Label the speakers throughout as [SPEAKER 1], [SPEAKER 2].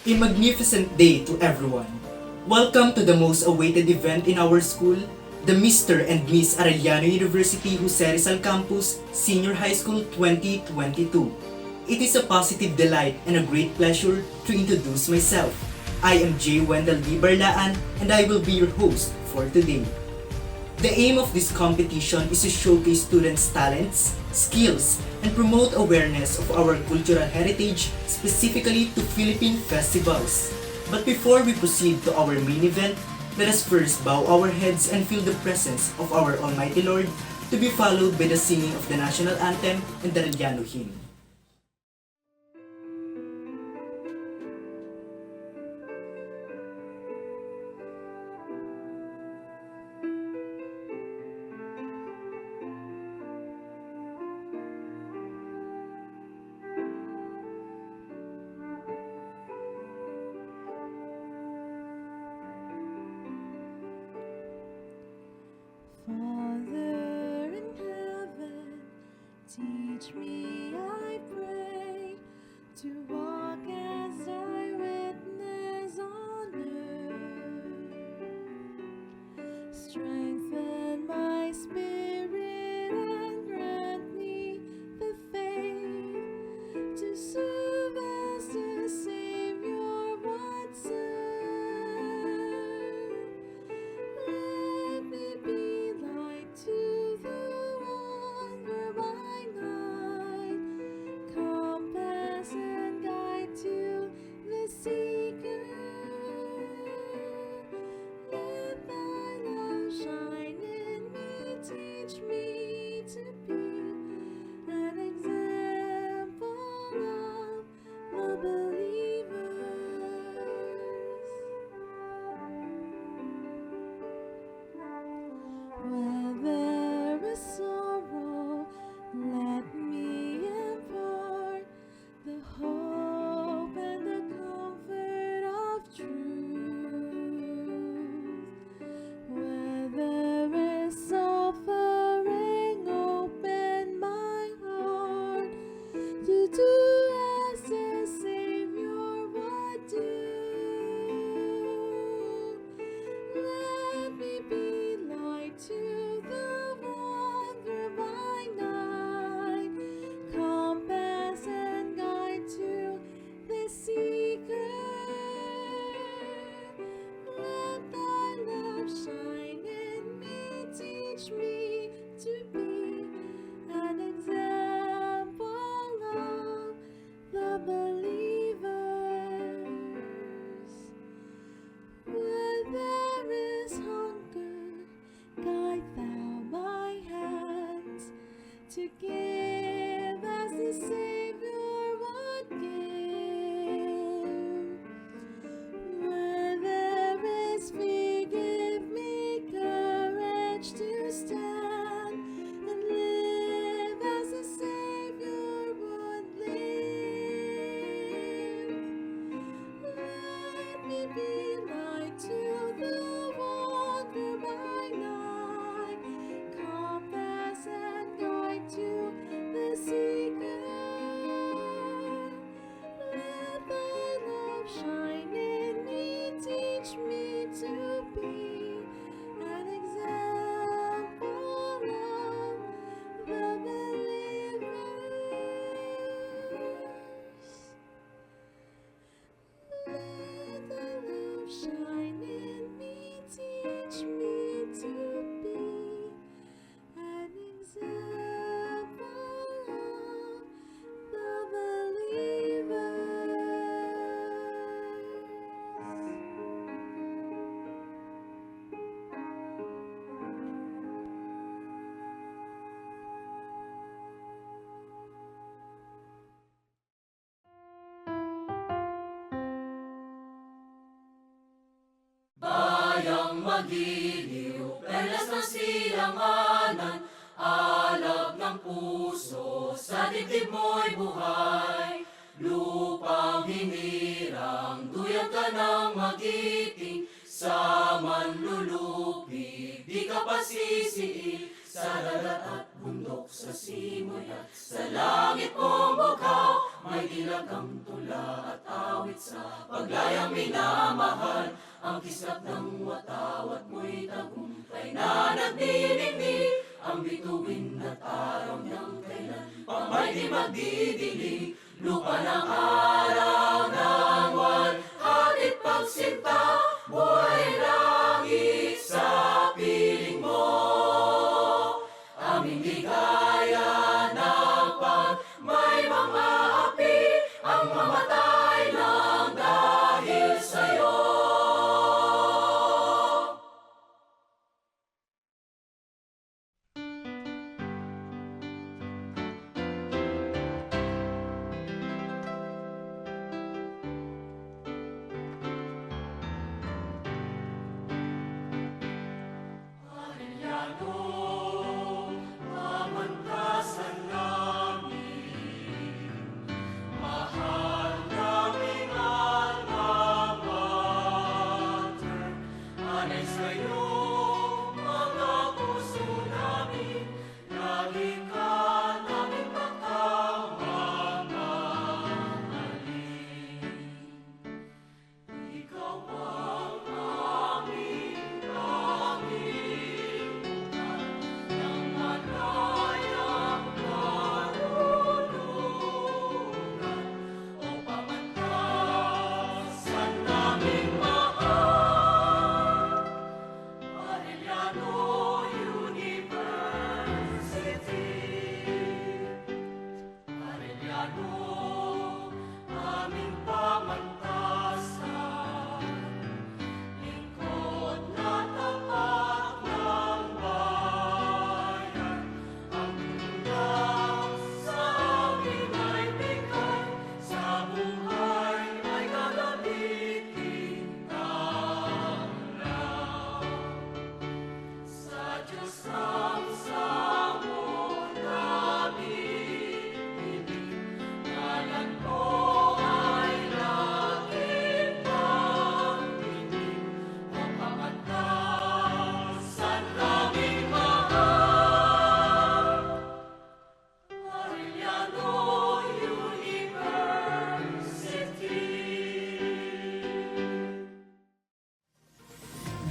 [SPEAKER 1] A magnificent day to everyone. Welcome to the most awaited event in our school, the Mr. and Miss Arellano University Jose Rizal Campus Senior High School 2022. It is a positive delight and a great pleasure to introduce myself. I am J. Wendell D. Barlaan and I will be your host for today. The aim of this competition is to showcase students' talents, skills, and promote awareness of our cultural heritage, specifically to Philippine festivals. But before we proceed to our main event, let us first bow our heads and feel the presence of our Almighty Lord, to be followed by the singing of the national anthem and the Arellano hymn.
[SPEAKER 2] Father in heaven, teach me, I pray, to walk as thy witness on earth. Strengthen my spirit and grant me the faith to serve as the Savior once said. Let me be light to the wanderer by night, compass and guide to the seeker. Let thy love shine in me, teach me to be an example of the believers. Where there is sorrow, let me impart the hope and the comfort of truth. Where there is suffering, open my heart to do as the Savior would do. Let me be light to the wanderer by night, compass and guide to the seeker. Let thy love shine in me, teach me to be an example of the believers. Where there is hunger, guide thou my hands to give as the Savior would give. Where there is fear, give me courage to stand and live as the Savior would live. Let me be light to the wanderer by night, compass and guide to the seeker. Let thy love shine in me, teach me to be an example of the believers. Let thy love shine in me, teach me to be an example of the believers.
[SPEAKER 3] Bayang magiliw, perlas ng silanganan, alab ng puso, sa dibdib mo'y buhay. Lupang hinirang, duyang ka ng magiting, sa manlulupi, di ka pasisiil, sa dagat at bundok, sa simoy at sa langit mong bughaw, may may dilagang tula at awit sa paglayang minamahal. Ang kislap ng watawat mo'y tagumpay na nagniningning. Ang bituin at araw ng kailan pang may di magdidiling. Lupa ng araw ng buwan, hatid pagsinta, buhay langit sa piling mo. Aming ligaya ng pag may mga api, ang mamatay lang dahil sa'yo.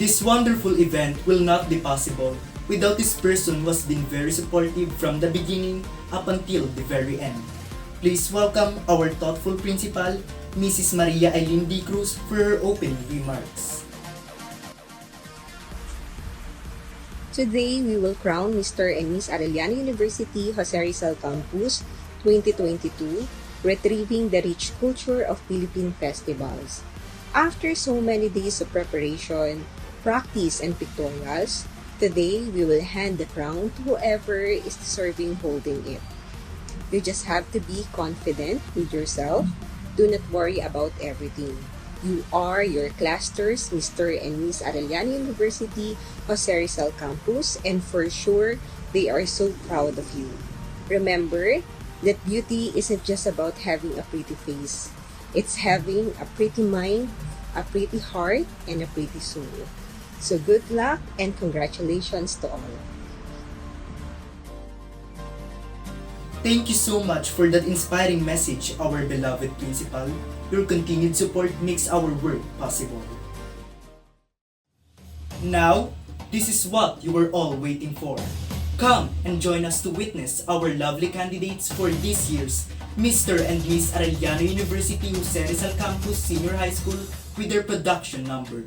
[SPEAKER 1] This wonderful event will not be possible without this person who has been very supportive from the beginning up until the very end. Please welcome our thoughtful principal, Mrs. Maria Eileen D. Cruz, for her opening remarks.
[SPEAKER 4] Today, we will crown Mr. and Miss Arellano University Jose Rizal Campus 2022, retrieving the rich culture of Philippine festivals. After so many days of preparation, practice, and pictorials, today we will hand the crown to whoever is deserving holding it. You just have to be confident with yourself. Do not worry about everything. You are your clusters, Mr. and Miss Arellano University Jose Rizal Campus, and for sure, they are so proud of you. Remember that beauty isn't just about having a pretty face. It's having a pretty mind, a pretty heart, and a pretty soul. So good luck and congratulations to all.
[SPEAKER 1] Thank you so much for that inspiring message, our beloved principal. Your continued support makes our work possible. Now, this is what you were all waiting for. Come and join us to witness our lovely candidates for this year's Mr. and Miss Arellano University Jose Rizal Campus Senior High School with their production number.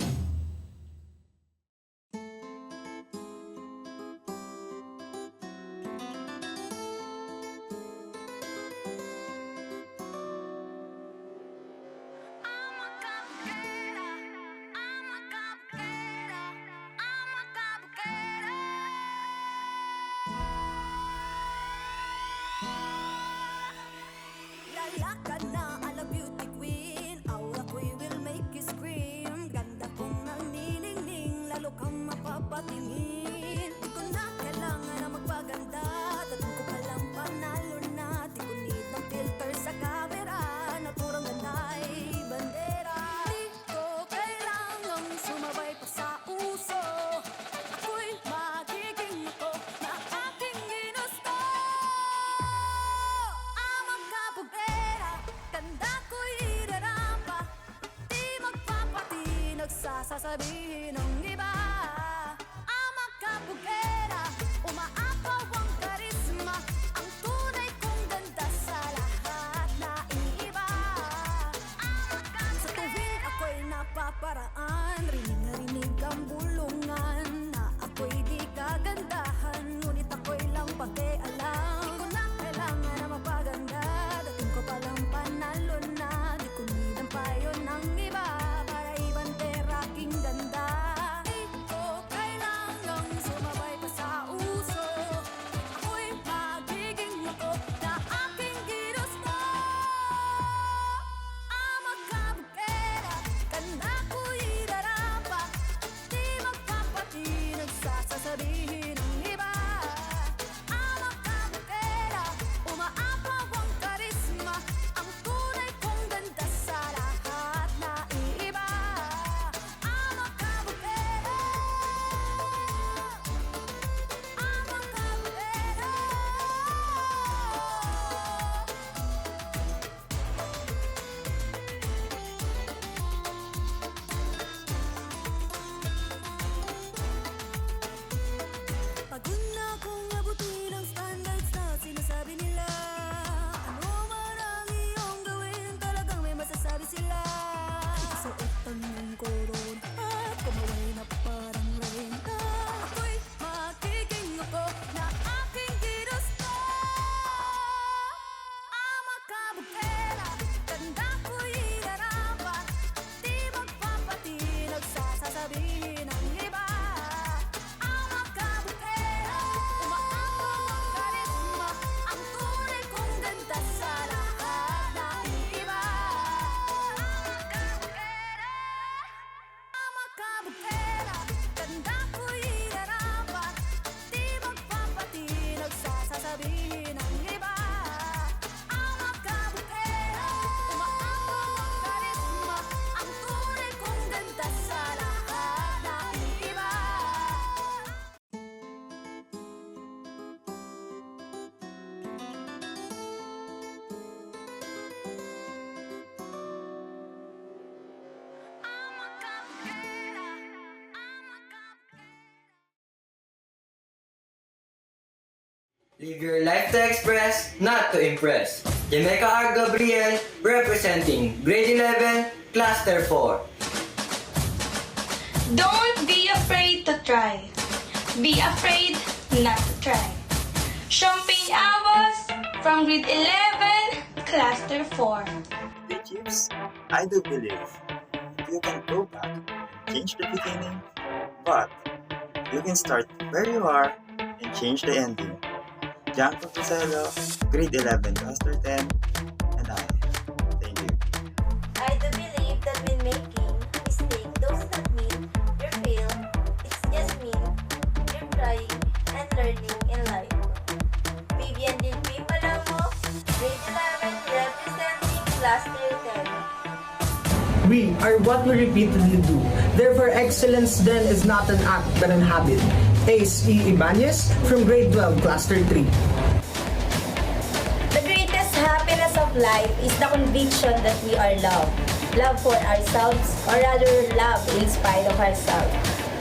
[SPEAKER 2] Lalakad na ala beauty queen, aura ko will make you scream. Ganda kong sasabihin ng iba. Ama kabugera, umaapaw ang karisma, ang tunay kong ganda sa lahat na iiba. Sa tuwing ako'y napaparaan, rinig na rinig ang bulungan, na ako'y di kagandahan, ngunit ako'y lang pakialam. Di ko na kailangan na mapaganda, dating ko palang panalo na, di ko need ang payo ng iba para ibante aking ganda. Di ko kailangang sumabay pa sa uso, ako'y magiging ako na aking ginusto. Ama kabukera, ganda ko'y darapa, di magpapatinag sa sasabihin ng iba. Ama kabukera, umaapaw ang karisma, ang tunay kong ganda sa lahat na iiba. Ama kabukera, ama kabukera. Pagod na akong abutin ang standards na sinasabi nila. Ano man ang iyong gawin, talagang may masasabi sila. Isuotan ng koron at kumaway na parang reyna, ako'y magiging ako na aking ginusto. Ama kabukera, ganda ko'y harapan, di magpapatinag sa sasabihin ng iba. Ama kabukera, umaapaw ang karisma, ang tunay kong ganda sa lahat na iiba. Ama kabukera, ganda ko'y harapan, di magpapatinag sa sasabihin ng iba. Ama kabukera, umaapaw ang karisma, ang tunay kong ganda sa lahat na iiba. Ama kabukera, ama kabukera.
[SPEAKER 5] Live your life to express, not to impress. Jamaica R. Gabriel, representing grade 11, cluster 4.
[SPEAKER 6] Don't be afraid to try. Be afraid not to try. Champagne Awas from grade 11, cluster 4.
[SPEAKER 7] Hey Chips, I do believe you can go back and change the beginning, but you can start where you are and change the ending. Gianco Rizal, grade 11, cluster 10, and I. Thank you.
[SPEAKER 8] I do believe that when making mistake does not mean you fail. It's just mean you're trying and learning in life. Vivian Din P. Palamo, grade 11, representing cluster 10.
[SPEAKER 9] We are what we repeatedly do. Therefore, excellence then is not an act but an habit. Ace E. Ibanez from grade 12, cluster 3.
[SPEAKER 8] The greatest happiness of life is the conviction that we are loved. Love for ourselves, or rather love in spite of ourselves.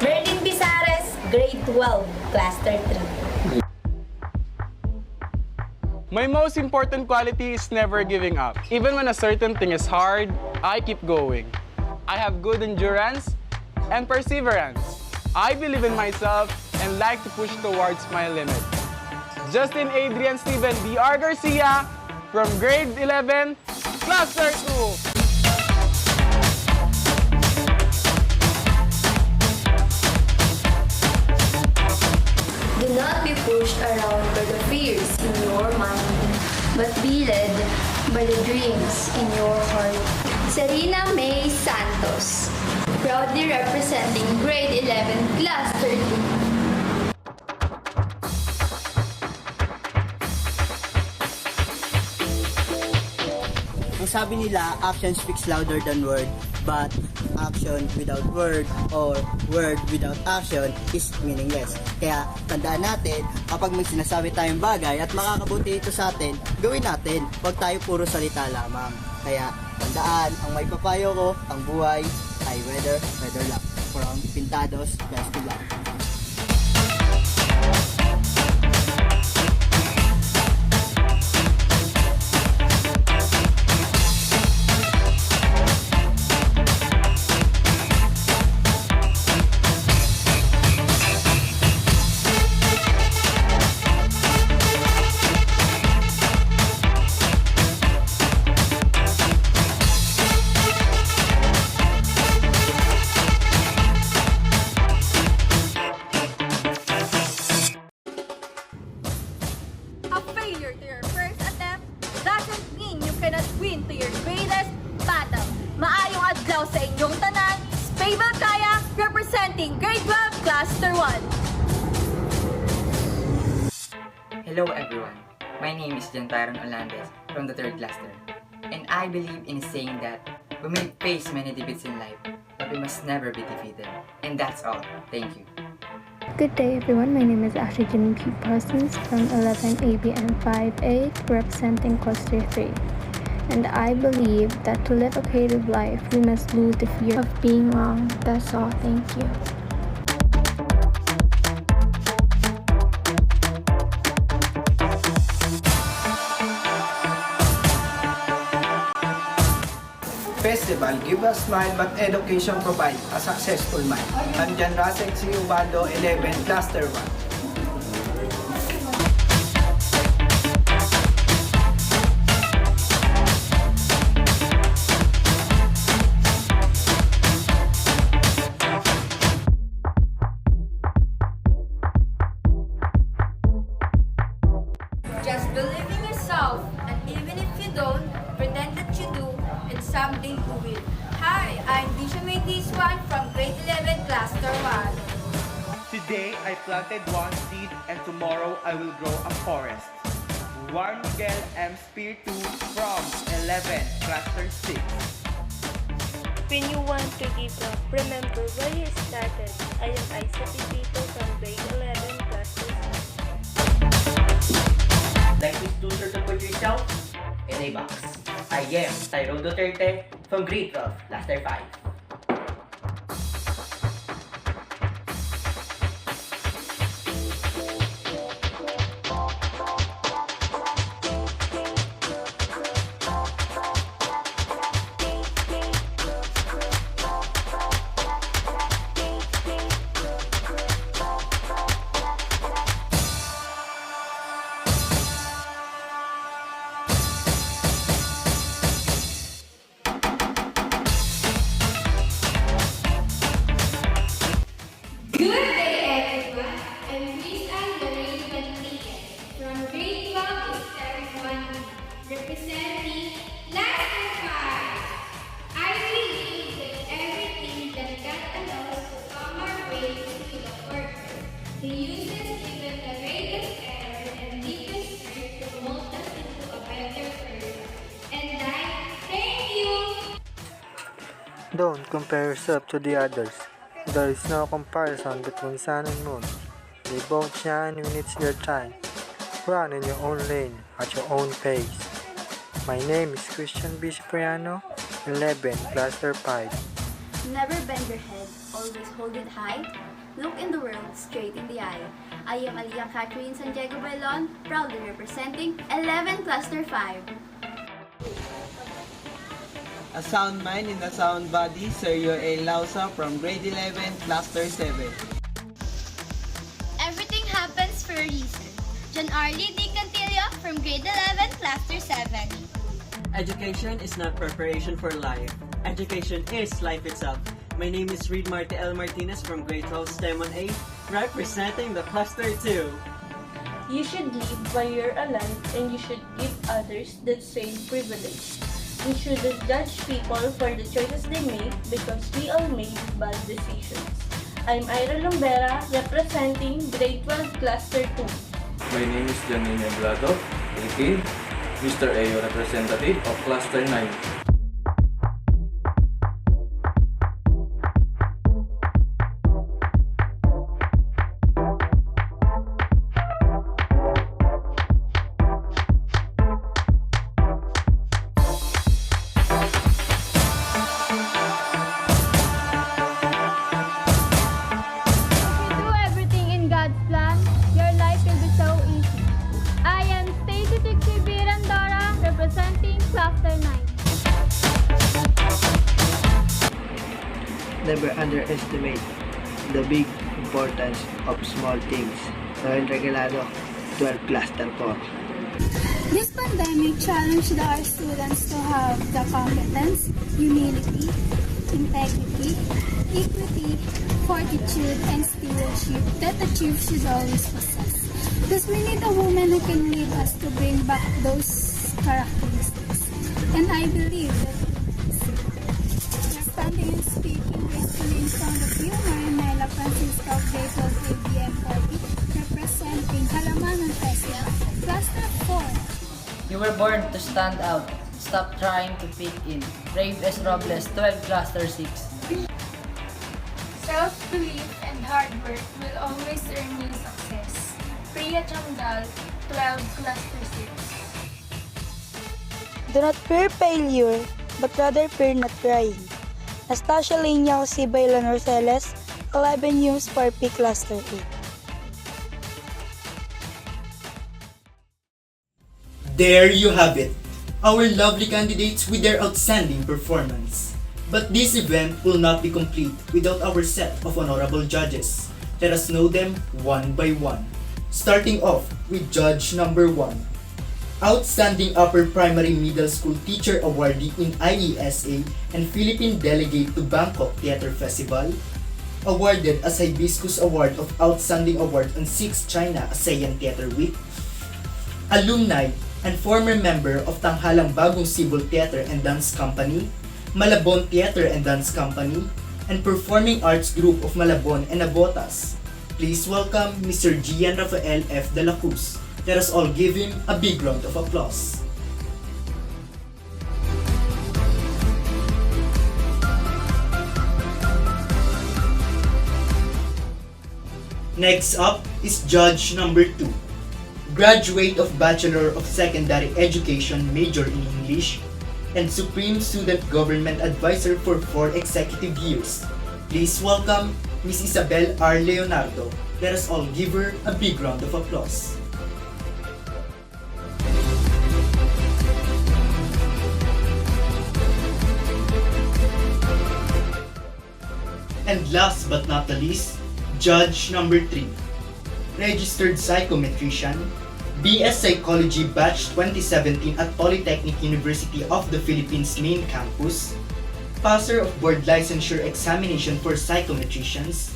[SPEAKER 8] Merlin Bizares, grade 12, cluster 3.
[SPEAKER 10] My most important quality is never giving up. Even when a certain thing is hard, I keep going. I have good endurance and perseverance. I believe in myself and like to push towards my limit. Justin Adrian Steven B.R. Garcia from grade 11, cluster 2.
[SPEAKER 6] Do not be pushed around by the fears in your mind, but be led by the dreams in your heart. Serena May Santos, proudly representing grade 11, cluster 2.
[SPEAKER 11] Ang sabi nila, action speaks louder than word, but action without word or word without action is meaningless. Kaya tandaan natin, kapag may sinasabi tayong bagay at makakabuti ito sa atin, gawin natin. Huwag tayo puro salita lamang. Kaya tandaan, ang may papayo ko, ang buhay ay weather lang. from Pintados Festival.
[SPEAKER 2] A failure to your first attempt doesn't mean you cannot win to your greatest battle. Maayong adlaw sa inyong tanan, Spable Kaya, representing Grade 12 Cluster 1.
[SPEAKER 12] Hello everyone, my name is Jan Tyron Olandes from the 3rd cluster, and I believe in saying that we may face many defeats in life, but we must never be defeated. And that's all. Thank you.
[SPEAKER 13] Good day everyone, my name is Ashley Janine P. Parsons from 11 ABN 5A representing Cluster 3. And I believe that to live a creative life, we must lose the fear of being wrong. That's all. Thank you.
[SPEAKER 9] Festival give a smile but education provide a successful mind. I'm Jan Rasek C. Ubaldo, 11, Cluster 1.
[SPEAKER 2] Just believe in yourself, and even if you don't, pretend that you do, and someday you will. Hi, I'm Disha May from Grade 11 Cluster 1.
[SPEAKER 14] Today I planted one seed and tomorrow I will grow a forest. Juan Miguel M. Spear 2 from 11 Cluster 6.
[SPEAKER 15] When you want to give up, remember where you started. I am ICT people from Grade 11 Cluster 6.
[SPEAKER 16] Life is too short to put yourself in a box. I am Tyrone Duterte from Grade 12, Cluster 5.
[SPEAKER 6] Good day everyone, I'm Rizal from Grade 12 Ceremonies, representing Cluster 5. I believe that everything that God allows to come our way is to the purpose. He uses even the greatest error and deepest hurt to mold us into a better person. And I thank you.
[SPEAKER 17] Don't compare yourself to the others. There is no comparison between sun and moon. They both shine when it's their time. Run in your own lane, at your own pace. My name is Christian B. Cipriano, 11, Cluster 5.
[SPEAKER 18] Never bend your head, always hold it high. Look in the world straight in the eye. I am Aliyah Catherine San Diego Bailon, proudly representing 11 Cluster 5.
[SPEAKER 19] A sound mind in a sound body, Sergio A. Lausa from Grade 11, Cluster 7.
[SPEAKER 6] Everything happens for a reason. John Arlie D. Cantillo from Grade 11, Cluster 7.
[SPEAKER 20] Education is not preparation for life. Education is life itself. My name is Reed Marty L. Martinez from Grade 12 STEM 1A, representing the Cluster 2.
[SPEAKER 15] You should live while you're alive and you should give others that same privilege. We shouldn't judge people for the choices they make because we all make bad decisions. I'm Ira Lumbera, representing Grade 12 Cluster 2.
[SPEAKER 21] My name is Janine Emblado, 18, Mr. Ayo representative of Cluster 9.
[SPEAKER 3] Never underestimate the big importance of small things. Noel Regalado, 12 Cluster 4.
[SPEAKER 22] This pandemic challenged our students to have the competence, humility, integrity, equity, fortitude, and stewardship that a chief should always possess. Because we need a woman who can lead us to bring back those characteristics. And I believe that standing and speaking gracefully in front of you, Marinela Francisco of Grade 12 ABM 40, representing Halamanan Festival, Cluster 4.
[SPEAKER 23] You were born to stand out. Stop trying to fit in. Brave S. Robles, 12 Cluster 6.
[SPEAKER 24] Self-belief and hard work will always earn you success. Priya Chamdal, 12 Cluster 6.
[SPEAKER 25] Do not fear failure, but rather fear not trying. Nastasia Lenia Josiba Ilan Roseles, 11 News for P Cluster 8.
[SPEAKER 1] There you have it, our lovely candidates with their outstanding performance. But this event will not be complete without our set of honorable judges. Let us know them one by one. Starting off with Judge number 1. Outstanding Upper Primary Middle School Teacher Awardee in IESA and Philippine Delegate to Bangkok Theatre Festival. Awarded as Hibiscus Award of Outstanding Award on 6th China ASEAN Theatre Week. Alumni and former member of Tanghalang Bagong Civil Theatre and Dance Company, Malabon Theatre and Dance Company, and Performing Arts Group of Malabon and Nabotas. Please welcome Mr. Gian Rafael F. De La Cruz. Let us all give him a big round of applause. Next up is Judge number 2. Graduate of Bachelor of Secondary Education major in English and Supreme Student Government Advisor for 4 executive years. Please welcome Ms. Isabel R. Leonardo. Let us all give her a big round of applause. And last but not the least, Judge number 3. Registered Psychometrician, BS Psychology Batch 2017 at Polytechnic University of the Philippines Main Campus, passer of Board Licensure Examination for Psychometricians,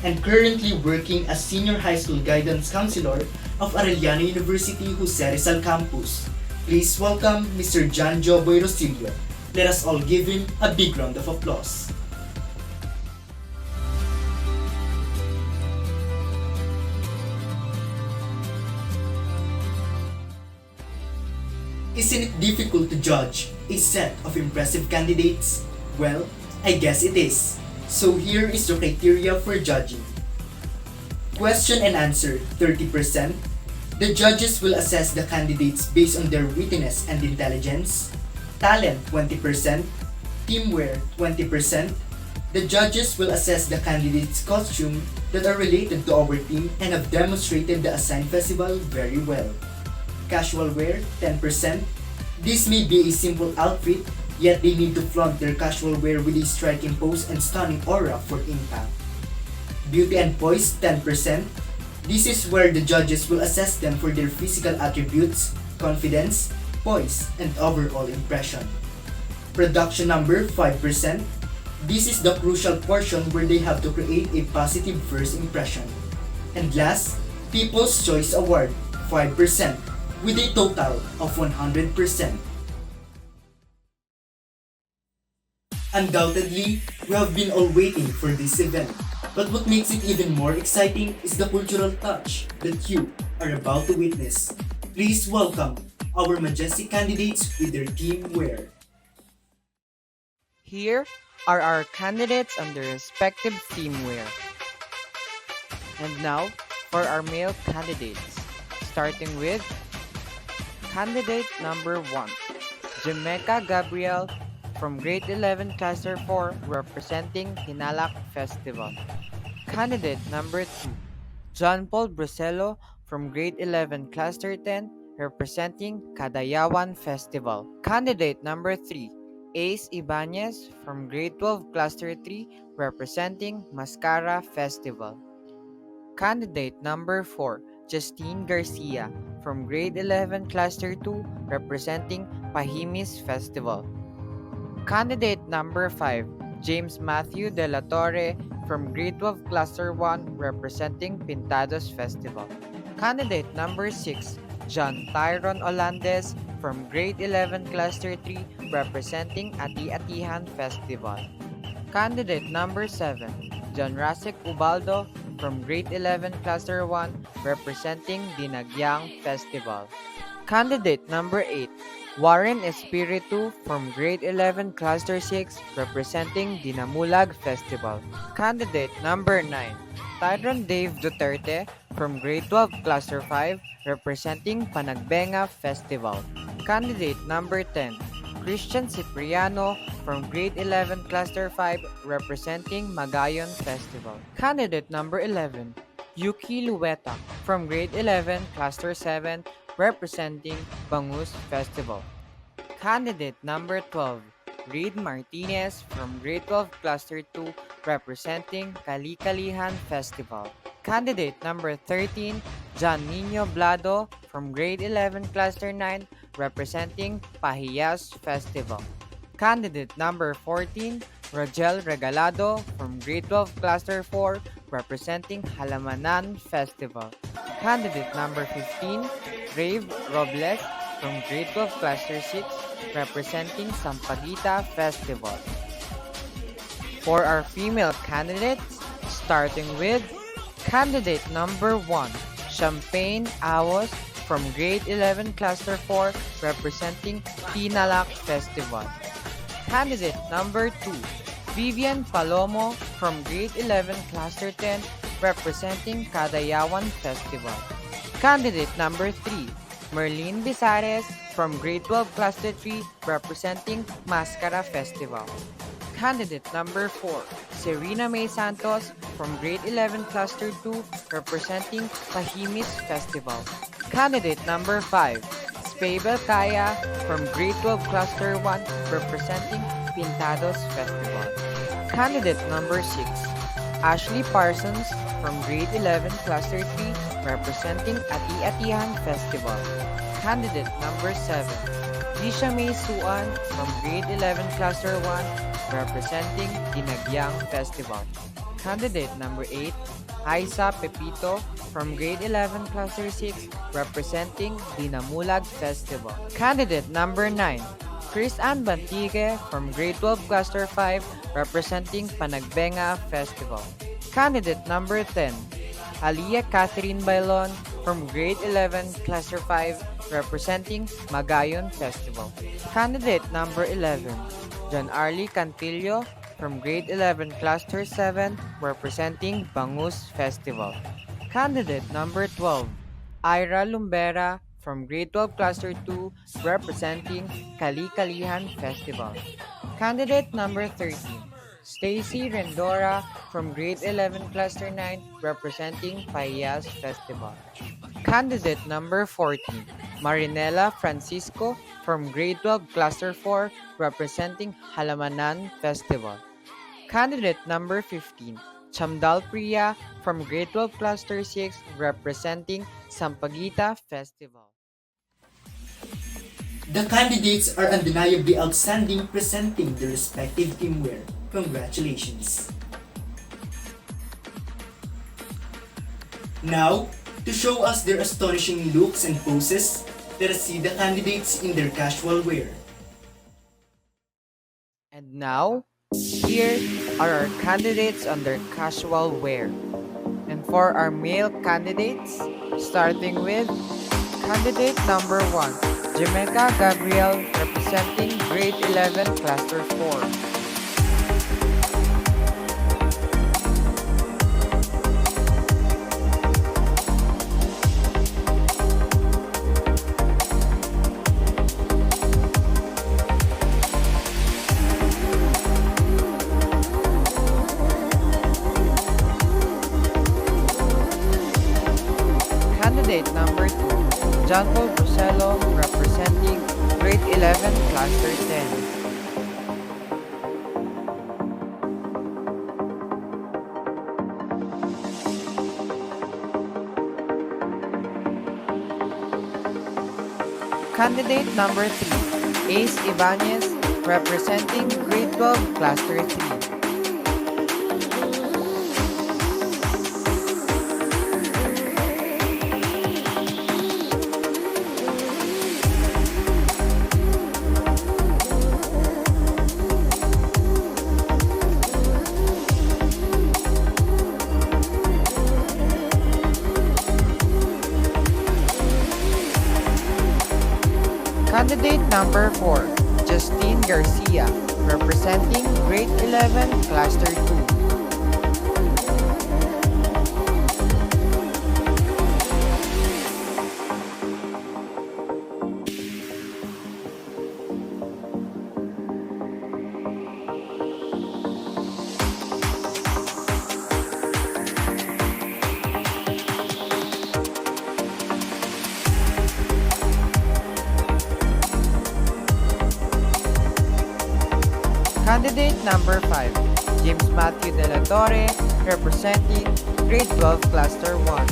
[SPEAKER 1] and currently working as Senior High School Guidance Counselor of Arellano University Jose Rizal Campus. Please welcome Mr. John Joboy Rosilio. Let us all give him a big round of applause. Isn't it difficult to judge a set of impressive candidates? Well, I guess it is. So here is the criteria for judging. Question and answer 30%. The judges will assess the candidates based on their wittiness and intelligence. Talent 20%. Teamwear 20%. The judges will assess the candidates' costume that are related to our team and have demonstrated the assigned festival very well. Casual wear 10%. This may be a simple outfit, yet they need to flaunt their casual wear with a striking pose and stunning aura for impact. Beauty and poise 10%. This is where the judges will assess them for their physical attributes, confidence, poise, and overall impression. Production number 5%. This is the crucial portion where they have to create a positive first impression. And last, People's Choice Award 5%. With a total of 100%. Undoubtedly, we have been all waiting for this event. But what makes it even more exciting is the cultural touch that you are about to witness. Please welcome our majestic candidates with their team wear.
[SPEAKER 26] Here are our candidates on their respective team wear. And now, for our male candidates, starting with Candidate number 1, Jamaica Gabriel from Grade 11 Cluster 4 representing Hinalak Festival. Candidate number 2, John Paul Bruselo from Grade 11 Cluster 10 representing Kadayawan Festival. Candidate number 3, Ace Ibanez from Grade 12 Cluster 3 representing Mascara Festival. Candidate number 4, Justine Garcia from Grade 11 Cluster 2 representing Pahimis Festival. Candidate number 5, James Matthew De La Torre from Grade 12 Cluster 1 representing Pintados Festival. Candidate number 6, John Tyron Olandes from Grade 11 Cluster 3 representing Ati-Atihan Festival. Candidate number 7, John Rasek Ubaldo from Grade 11 Cluster 1 representing Dinagyang Festival. Candidate number 8, Warren Espiritu from Grade 11 Cluster 6 representing Dinamulag Festival. Candidate number 9, Tyrone Dave Duterte from Grade 12 Cluster 5 representing Panagbenga Festival. Candidate number 10, Christian Cipriano from Grade 11 Cluster 5 representing Magayon Festival. Candidate number 11, Yuki Lueta from Grade 11 Cluster 7 representing Bangus Festival. Candidate number 12, Reed Martinez from Grade 12 Cluster 2 representing Kalikalihan Festival. Candidate number 13, John Nino Blado from Grade 11 Cluster 9 representing Pahiyas Festival. Candidate number 14, Rogel Regalado from Grade 12 Cluster 4 representing Halamanan Festival. Candidate number 15, Rave Robles from Grade 12 Cluster 6 representing Sampaguita Festival. For our female candidates, starting with candidate number 1, Champagne Awos from Grade 11 Cluster 4 representing Tinalak Festival. Candidate number 2, Vivian Palomo from Grade 11 Cluster 10 representing Kadayawan Festival. Candidate number 3, Merlin Bisares from Grade 12 Cluster 3 representing Mascara Festival. Candidate number 4, Serena May Santos from Grade 11 Cluster 2 representing Pahimis Festival. Candidate number 5, Spabel Kaya from Grade 12 Cluster 1 representing Pintados Festival. Candidate number 6, Ashley Parsons from Grade 11 Cluster 3 representing Ati-Atihan Festival. Candidate number 7, Lisha May Suan from Grade 11 Cluster 1 representing Dinagyang Festival. Candidate number 8, Aisa Pepito from Grade 11 Cluster 6 representing Dinamulag Festival. Candidate number 9, Chris Ann Bantigue from Grade 12 Cluster 5 representing Panagbenga Festival. Candidate number 10, Aliyah Catherine Bailon from Grade 11 Cluster 5 representing Magayon Festival. Candidate number 11, John Arlie Cantillo from Grade 11 Cluster 7 representing Bangus Festival. Candidate number 12, Ira Lumbera from Grade 12 Cluster 2 representing Kalikalihan Festival. Candidate number 13, Stacy Rendora from Grade 11 Cluster 9 representing Payas Festival. Candidate number 14, Marinela Francisco from Grade 12 Cluster 4 representing Halamanan Festival. Candidate number 15, Chamdal Priya from Grade 12 Cluster 6 representing Sampaguita Festival.
[SPEAKER 1] The candidates are undeniably outstanding presenting their respective teamwear. Congratulations! Now, to show us their astonishing looks and poses, let us see the candidates in their casual wear.
[SPEAKER 26] And now, here are our candidates on their casual wear. And for our male candidates, starting with candidate number 1, Jamaica Gabriel representing Grade 11 Cluster 4. Candidate number 2, John Paul Brusello representing Grade 11 Cluster 10. Candidate number 3, Ace Ibanez, representing Grade 12, Cluster 3. Candidate number 4, Justine Garcia, representing Grade 11, Cluster 2. Candidate number 5, James Matthew De La Torre, representing Grade 12, Cluster 1.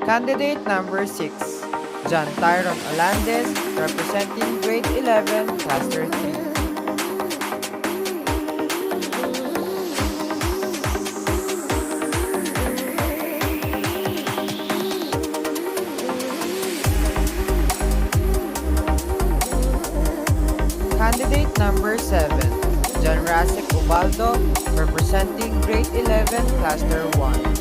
[SPEAKER 26] Candidate number 6, John Tyron Olandes, representing Grade 11, Cluster 3. Candidate number 7, John Rasek Ubaldo, representing Grade 11, Cluster 1.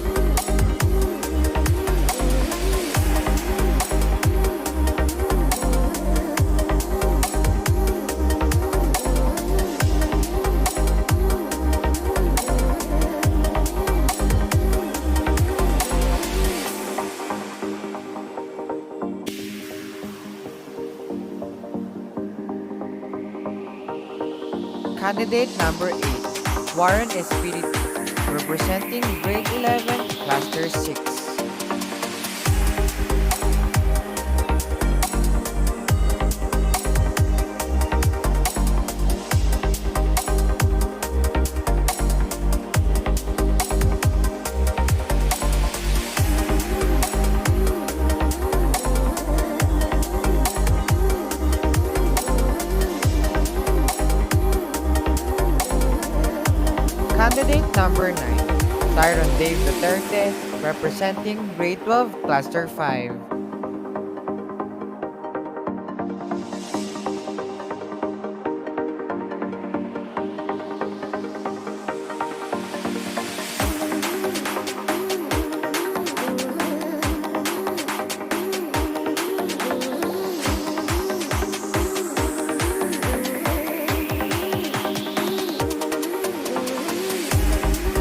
[SPEAKER 26] Candidate number 8, Warren Espiritu, representing Grade 11, Cluster 6. Candidate number 9, Tyron Dave Duterte, representing Grade 12, Cluster 5.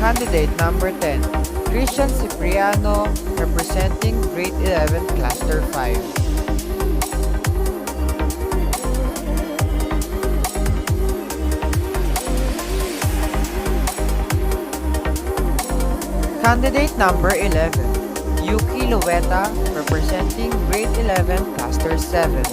[SPEAKER 26] Candidate number 10, Christian Cipriano, representing Grade 11, Cluster 5. Candidate number 11, Yuki Lueta, representing Grade 11, Cluster 7.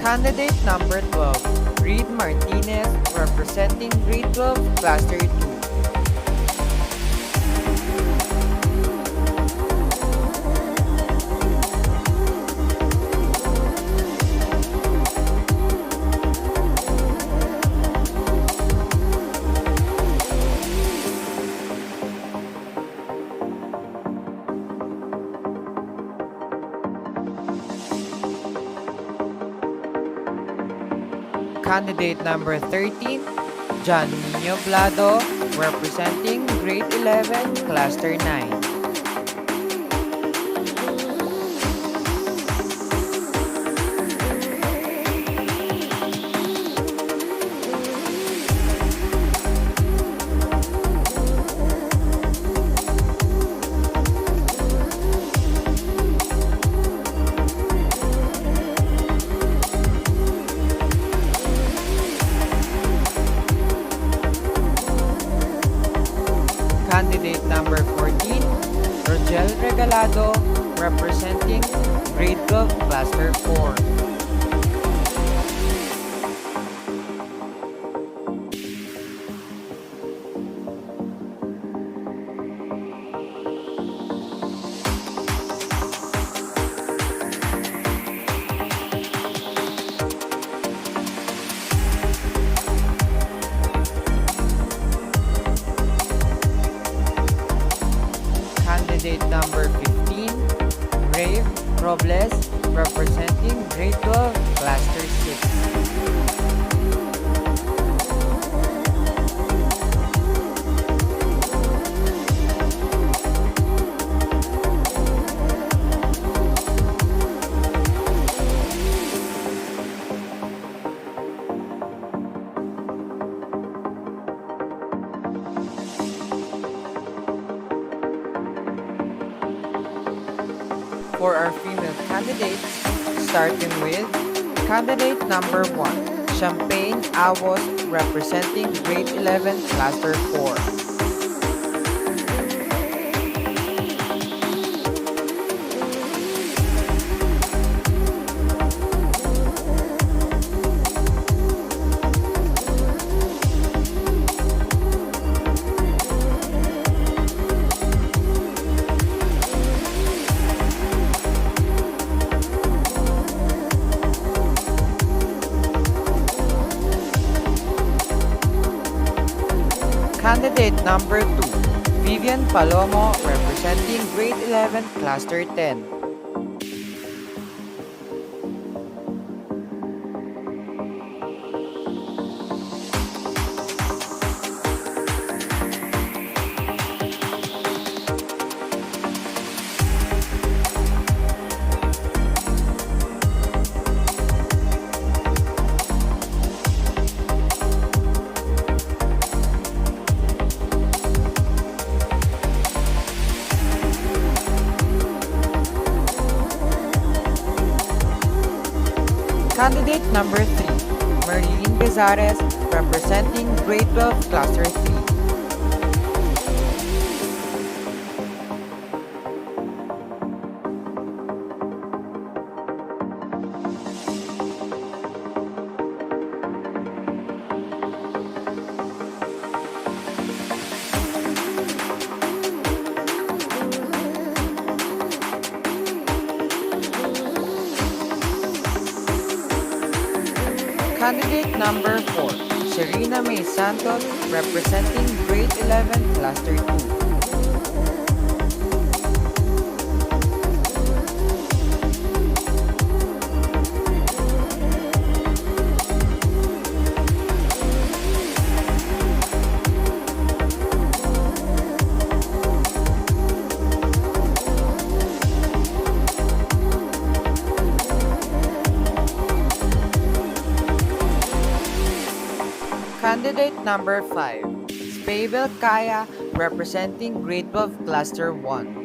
[SPEAKER 26] Candidate number 12, Reed Martinez, representing Grade 12, Cluster 2. Candidate number 13, John Nino Blado, representing Grade 11, Cluster 9. Regalado, representing Grade 12 Cluster 4. Candidate number 15, Brave Robles, representing Grade 12 Cluster 6. For our female candidates, starting with candidate number 1, Champagne Awos, representing Grade 11 Cluster 4. Candidate number 2, Vivian Palomo, representing Grade 11 Cluster 10. Candidate number 3, Merlin Bezares, representing Grade 12 Cluster 3. Candidate number 4, Serena May Santos, representing Grade 11 Cluster 2. Candidate number 5, Spabel Kaya, representing Grade 12 Cluster 1.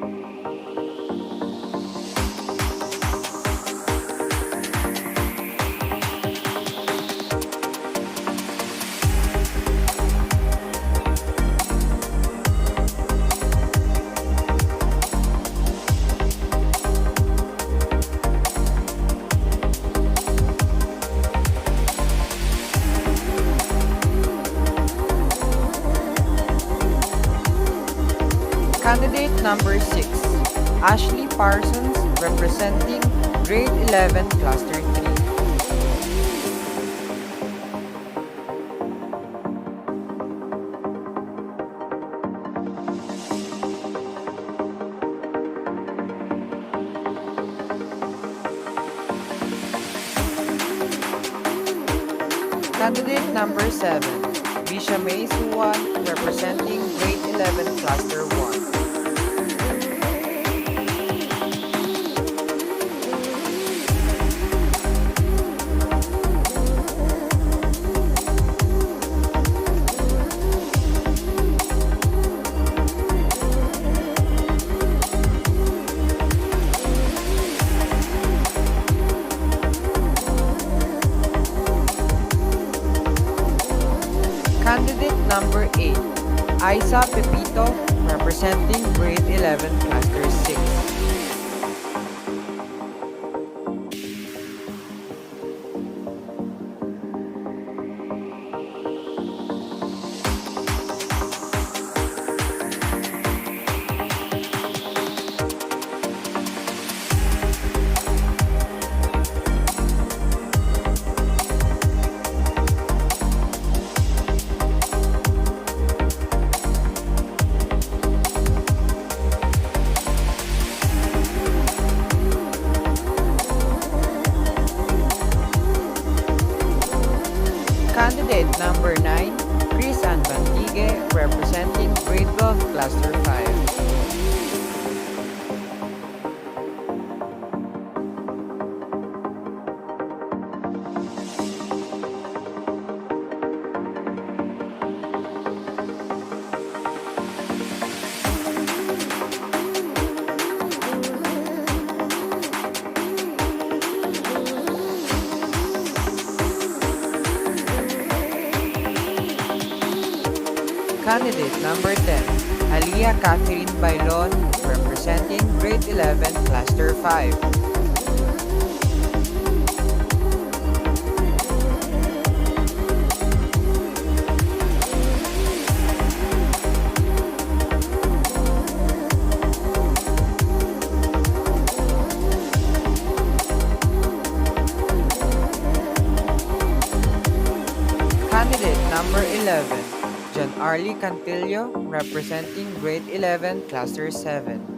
[SPEAKER 26] Candidate number 6, Ashley Parsons, representing Grade 11 Cluster 3. Candidate number 7, Bisha May Suwan, representing Grade 11 Cluster 1. Candidate number 8, Isa Pepito, representing Grade 11 Cluster 6. Candidate number 9, Chris Ann Bantigue, representing Grade 12, Cluster 5. Candidate number 10, Aliyah Catherine Bailon, representing Grade 11, Cluster 5. Candidate number 11, John Arlie Cantillo, representing Grade 11, Cluster 7.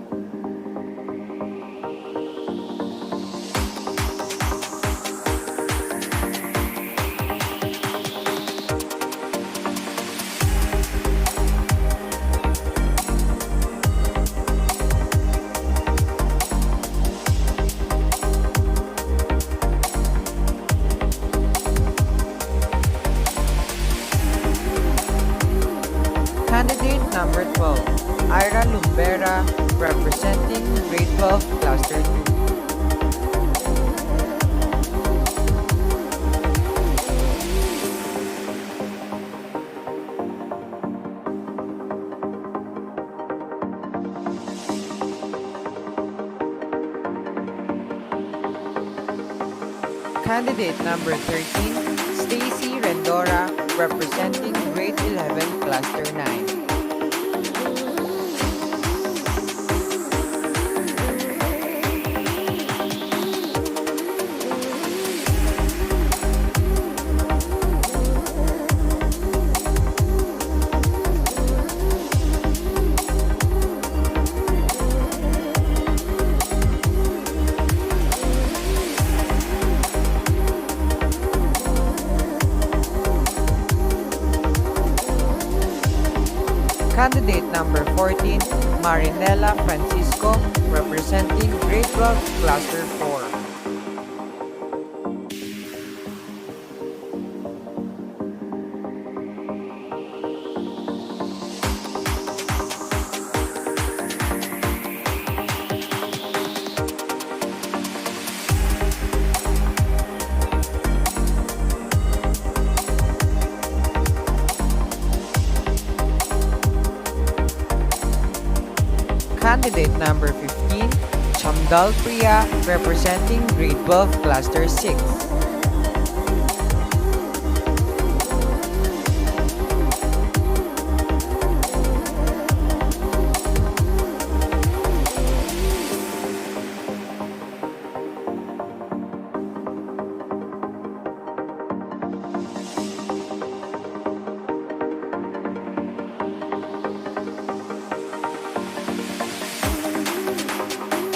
[SPEAKER 26] Candidate number 12, Ira Lumbera, representing Grade 12, Cluster 2. Candidate number 13, Stacy Rendora, representing Grade 11, Cluster 9. Candidate number 14, Marinella Francisco, representing Grade 12, Cluster 4. Candidate number 15, Chamdal Priya, representing Grade 12, Cluster 6.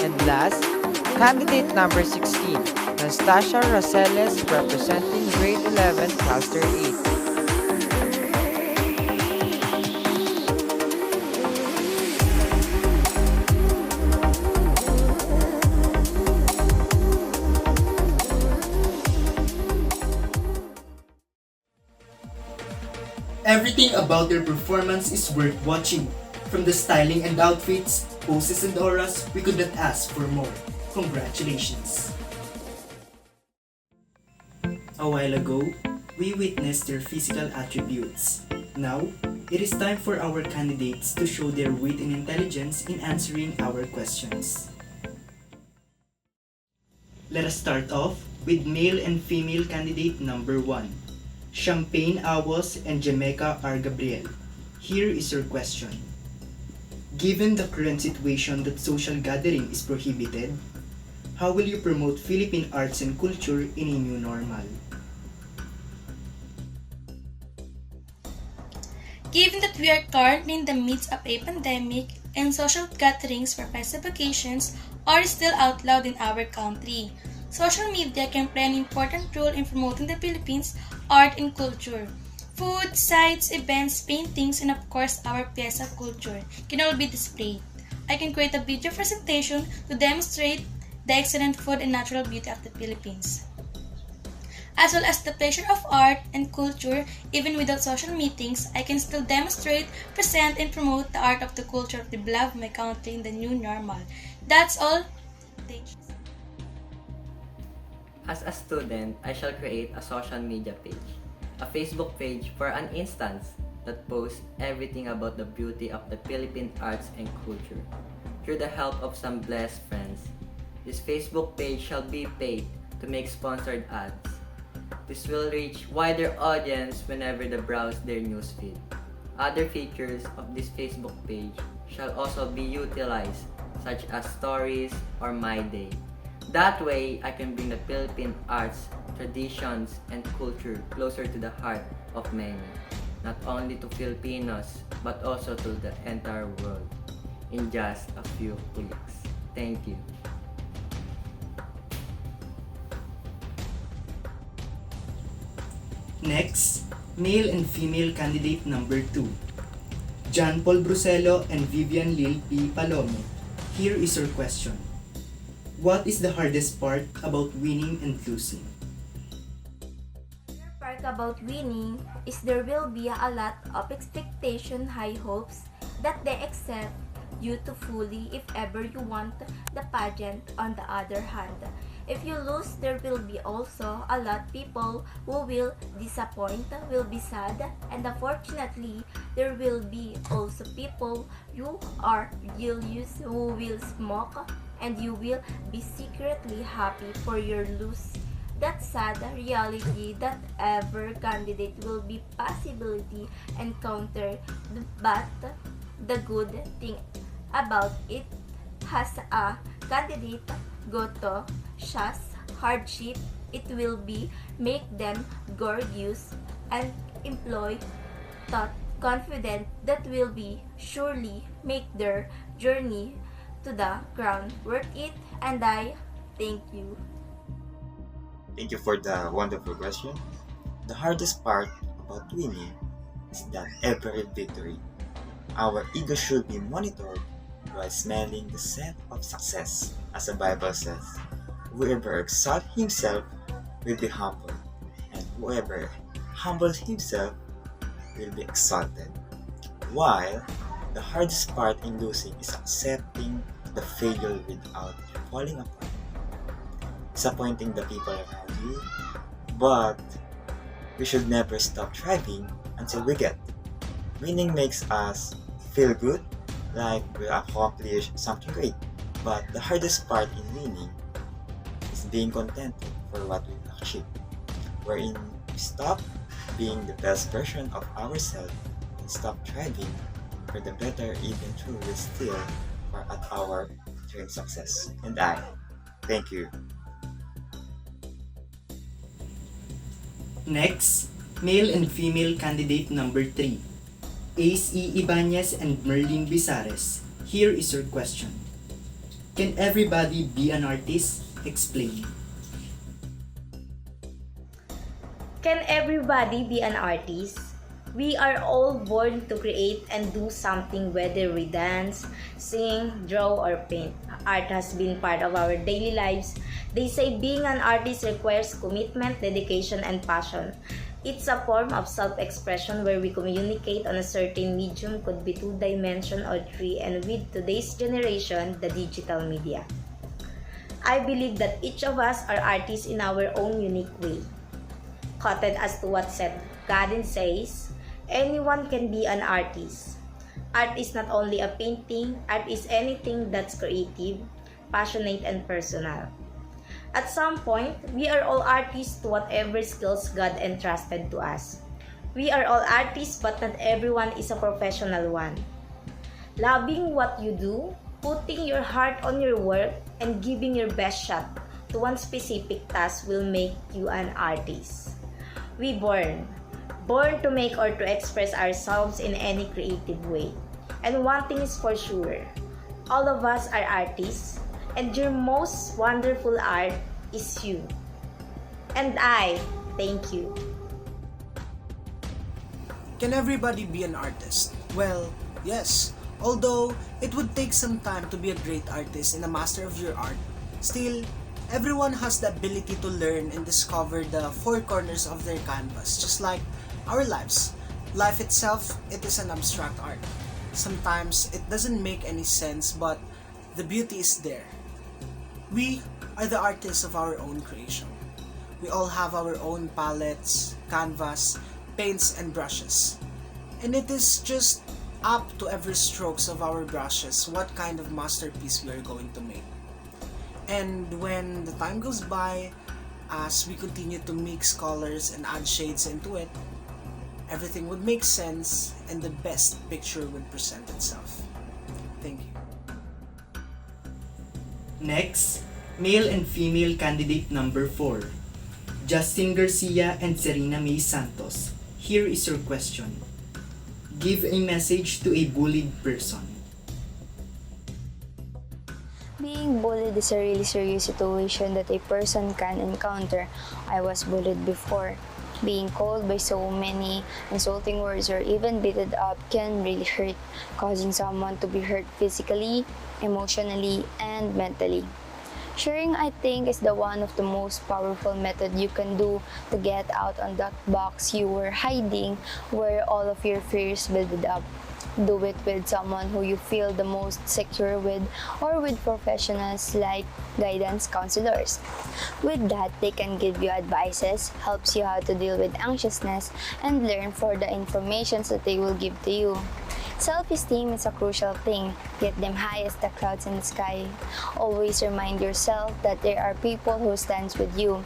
[SPEAKER 26] And last, candidate number 16, Nastasia Roseles, representing Grade 11, Cluster 8.
[SPEAKER 1] Everything about their performance is worth watching. From the styling and outfits, poses and auras, we could not ask for more. Congratulations! A while ago, we witnessed their physical attributes. Now, it is time for our candidates to show their wit and intelligence in answering our questions. Let us start off with male and female candidate number 1, Champagne Awos and Jamaica R. Gabriel. Here is your question. Given the current situation that social gathering is prohibited, how will you promote Philippine arts and culture in a new normal?
[SPEAKER 4] Given that we are currently in the midst of a pandemic and social gatherings for festive occasions are still outlawed in our country, social media can play an important role in promoting the Philippines' art and culture. Food, sites, events, paintings, and of course our pieza culture can all be displayed. I can create a video presentation to demonstrate the excellent food and natural beauty of the Philippines, as well as the pleasure of art and culture. Even without social meetings, I can still demonstrate, present, and promote the art of the culture of the beloved my country in the new normal. That's all. Thank you.
[SPEAKER 23] As a student, I shall create a social media page, a Facebook page for an instance that posts everything about the beauty of the Philippine arts and culture. Through the help of some blessed friends, this Facebook page shall be paid to make sponsored ads. This will reach wider audience whenever they browse their newsfeed. Other features of this Facebook page shall also be utilized, such as stories or My Day. That way, I can bring the Philippine arts, traditions, and culture closer to the heart of many, not only to Filipinos, but also to the entire world, in just a few clicks. Thank you.
[SPEAKER 1] Next, male and female candidate number 2. John Paul Bruselo and Vivian Lil P. Palome. Here is your question. What is the hardest part about winning and losing?
[SPEAKER 18] The part about winning is there will be a lot of expectation, high hopes that they accept you to fully if ever you want the pageant. On the other hand, if you lose, there will be also a lot people who will disappoint, will be sad, and unfortunately, there will be also people who are jealous, who will smoke, and you will be secretly happy for your lose. That sad reality that every candidate will be possibility encounter, but the good thing about it has a candidate go to just hardship, it will be make them gorgeous and employ thought confident that will be surely make their journey to the ground worth it. And I thank you.
[SPEAKER 5] Thank you for the wonderful question. The hardest part about winning is that every victory, our ego should be monitored while smelling the scent of success. As the Bible says, whoever exalts himself will be humbled, and whoever humbles himself will be exalted. While the hardest part in losing is accepting the failure without falling apart, disappointing the people around you, but we should never stop striving until we get. Winning makes us feel good, like we accomplished something great. But the hardest part in winning is being contented for what we've achieved, wherein we stop being the best version of ourselves and stop striving for the better even though we still are at our dream success. And I thank you.
[SPEAKER 1] Next, male and female candidate number 3. Ace E. Ibanez and Merlin Bizares. Here is your question. Can everybody be an artist? Explain.
[SPEAKER 7] Can everybody be an artist? We are all born to create and do something, whether we dance, sing, draw, or paint. Art has been part of our daily lives. They say being an artist requires commitment, dedication, and passion. It's a form of self-expression where we communicate on a certain medium, could be 2-dimension or 3, and with today's generation, the digital media. I believe that each of us are artists in our own unique way. Quoted as to what said Godin says, anyone can be an artist. Art is not only a painting, art is anything that's creative, passionate, and personal. At some point, we are all artists to whatever skills God entrusted to us. We are all artists, but not everyone is a professional one. Loving what you do, putting your heart on your work, and giving your best shot to one specific task will make you an artist. We born to make or to express ourselves in any creative way. And one thing is for sure, all of us are artists, and your most wonderful art is you. And I thank you.
[SPEAKER 8] Can everybody be an artist? Well, yes. Although it would take some time to be a great artist and a master of your art, still, everyone has the ability to learn and discover the four corners of their canvas, just like our lives. Life itself, it is an abstract art. Sometimes it doesn't make any sense, but the beauty is there. We are the artists of our own creation. We all have our own palettes, canvas, paints, and brushes. And it is just up to every strokes of our brushes what kind of masterpiece we are going to make. And when the time goes by, as we continue to mix colors and add shades into it, everything would make sense and the best picture would present itself. Thank you.
[SPEAKER 1] Next, male and female candidate number 4, Justin Garcia and Serena May Santos. Here is your question. Give a message to a bullied person.
[SPEAKER 6] Being bullied is a really serious situation that a person can encounter. I was bullied before. Being called by so many insulting words or even beaten up can really hurt, causing someone to be hurt physically, emotionally, and mentally. Sharing, I think, is the one of the most powerful method you can do to get out on that box you were hiding where all of your fears built up. Do it with someone who you feel the most secure with or with professionals like guidance counselors. With that, they can give you advices, helps you how to deal with anxiousness, and learn for the informations that they will give to you. Self-esteem is a crucial thing. Get them high as the clouds in the sky. Always remind yourself that there are people who stands with you.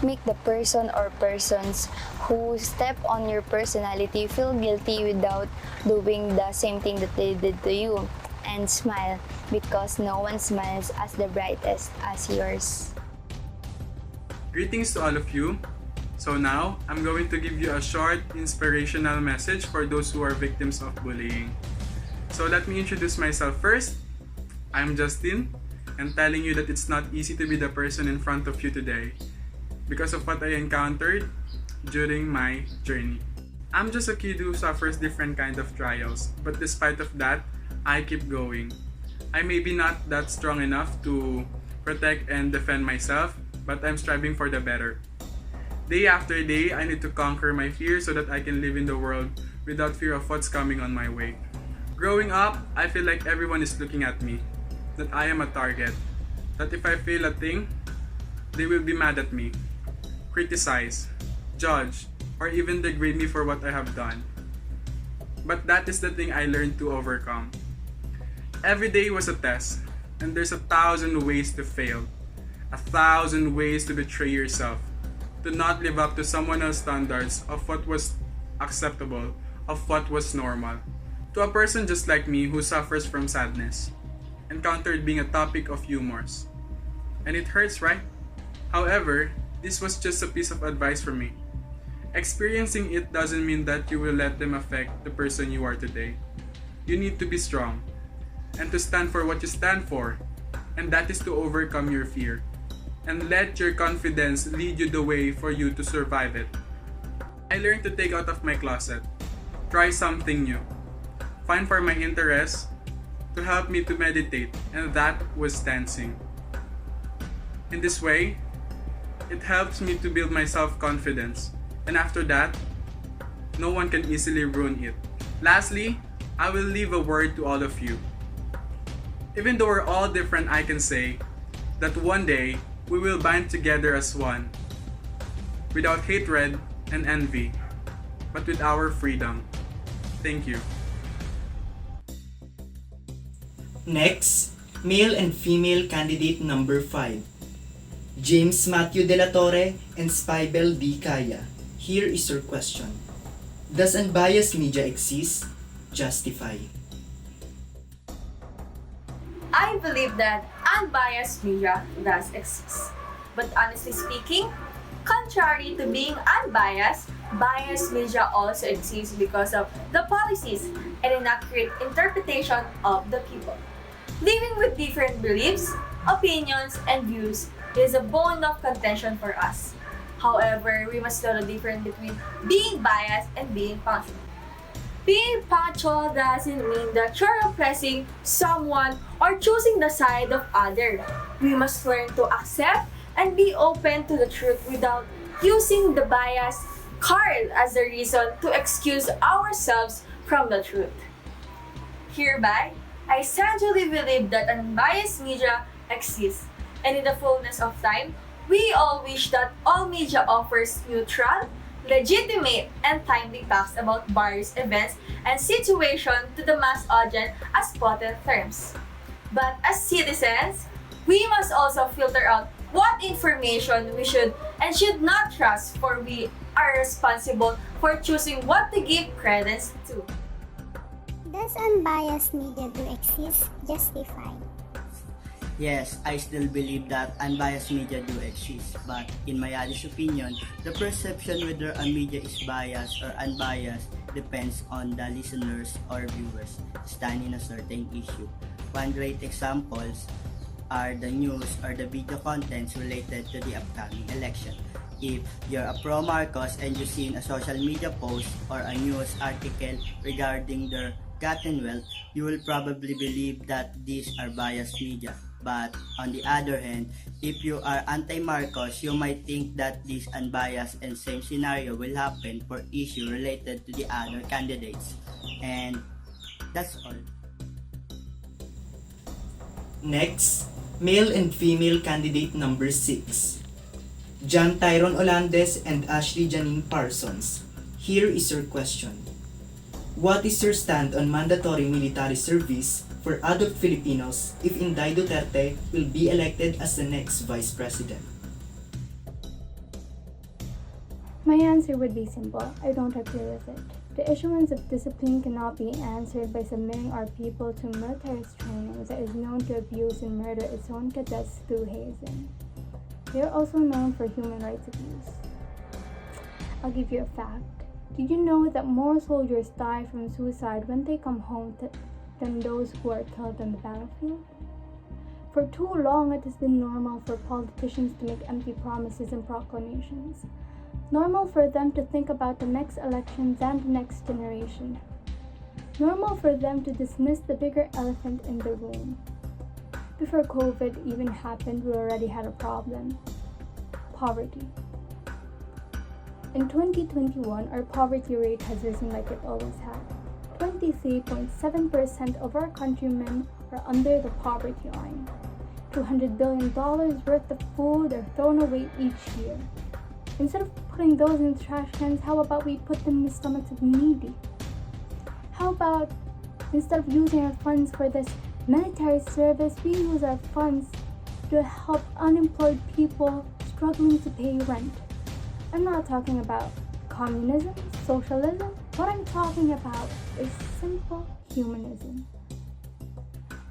[SPEAKER 6] Make the person or persons who step on your personality feel guilty without doing the same thing that they did to you. And smile, because no one smiles as the brightest as yours.
[SPEAKER 9] Greetings to all of you. So now, I'm going to give you a short inspirational message for those who are victims of bullying. So let me introduce myself first. I'm Justin, and telling you that it's not easy to be the person in front of you today because of what I encountered during my journey. I'm just a kid who suffers different kind of trials, but despite of that, I keep going. I may be not that strong enough to protect and defend myself, but I'm striving for the better. Day after day, I need to conquer my fear so that I can live in the world without fear of what's coming on my way. Growing up, I feel like everyone is looking at me, that I am a target, that if I fail a thing, they will be mad at me, criticize, judge, or even degrade me for what I have done. But that is the thing I learned to overcome. Every day was a test, and there's 1,000 ways to fail, 1,000 ways to betray yourself, to not live up to someone else's standards of what was acceptable, of what was normal. To a person just like me who suffers from sadness, encountered being a topic of humors. And it hurts, right? However, this was just a piece of advice from me. Experiencing it doesn't mean that you will let them affect the person you are today. You need to be strong, and to stand for what you stand for, and that is to overcome your fear. And let your confidence lead you the way for you to survive it. I learned to take out of my closet, try something new, find for my interests to help me to meditate, and that was dancing. In this way, it helps me to build my self-confidence, and after that, no one can easily ruin it. Lastly, I will leave a word to all of you. Even though we're all different, I can say that one day, we will bind together as one, without hatred and envy, but with our freedom. Thank you.
[SPEAKER 1] Next, male and female candidate number 5, James Matthew De La Torre and Spybel D. Kaya. Here is your question. Does unbiased media exist? Justify.
[SPEAKER 10] I believe that unbiased media does exist. But honestly speaking, contrary to being unbiased, biased media also exists because of the policies and inaccurate interpretation of the people. Living with different beliefs, opinions, and views is a bone of contention for us. However, we must know the difference between being biased and being functional. Being punctual doesn't mean that you're oppressing someone or choosing the side of other. We must learn to accept and be open to the truth without using the bias card as a reason to excuse ourselves from the truth. Hereby, I sincerely believe that unbiased media exists, and in the fullness of time, we all wish that all media offers neutral, legitimate, and timely facts about various events and situations to the mass audience as potent terms. But as citizens, we must also filter out what information we should and should not trust, for we are responsible for choosing what to give credence to.
[SPEAKER 2] Does unbiased media do exist? Justify.
[SPEAKER 3] Yes, I still believe that unbiased media do exist, but in my honest opinion, the perception whether a media is biased or unbiased depends on the listeners or viewers stand in a certain issue. One great examples are the news or the video contents related to the upcoming election. If you're a pro-Marcos and you see a social media post or a news article regarding their gotten wealth, you will probably believe that these are biased media. But on the other hand, if you are anti-Marcos, you might think that this unbiased and same scenario will happen for issue related to the other candidates. And that's all.
[SPEAKER 1] Next, male and female candidate number 6. John Tyron Olandes and Ashley Janine Parsons. Here is your question. What is your stand on mandatory military service for adult Filipinos if Inday Duterte will be elected as the next Vice President?
[SPEAKER 22] My answer would be simple. I don't agree with it. The issuance of discipline cannot be answered by submitting our people to military training that is known to abuse and murder its own cadets through hazing. They are also known for human rights abuse. I'll give you a fact. Did you know that more soldiers die from suicide when they come home than those who are killed on the battlefield? For too long, it has been normal for politicians to make empty promises and proclamations. Normal for them to think about the next elections and the next generation. Normal for them to dismiss the bigger elephant in the room. Before COVID even happened, we already had a problem. Poverty. In 2021, our poverty rate has risen like it always had. 23.7% of our countrymen are under the poverty line. $200 billion worth of food are thrown away each year. Instead of putting those in trash cans, how about we put them in the stomachs of the needy? How about instead of using our funds for this military service, we use our funds to help unemployed people struggling to pay rent? I'm not talking about communism, socialism. What I'm talking about is simple humanism.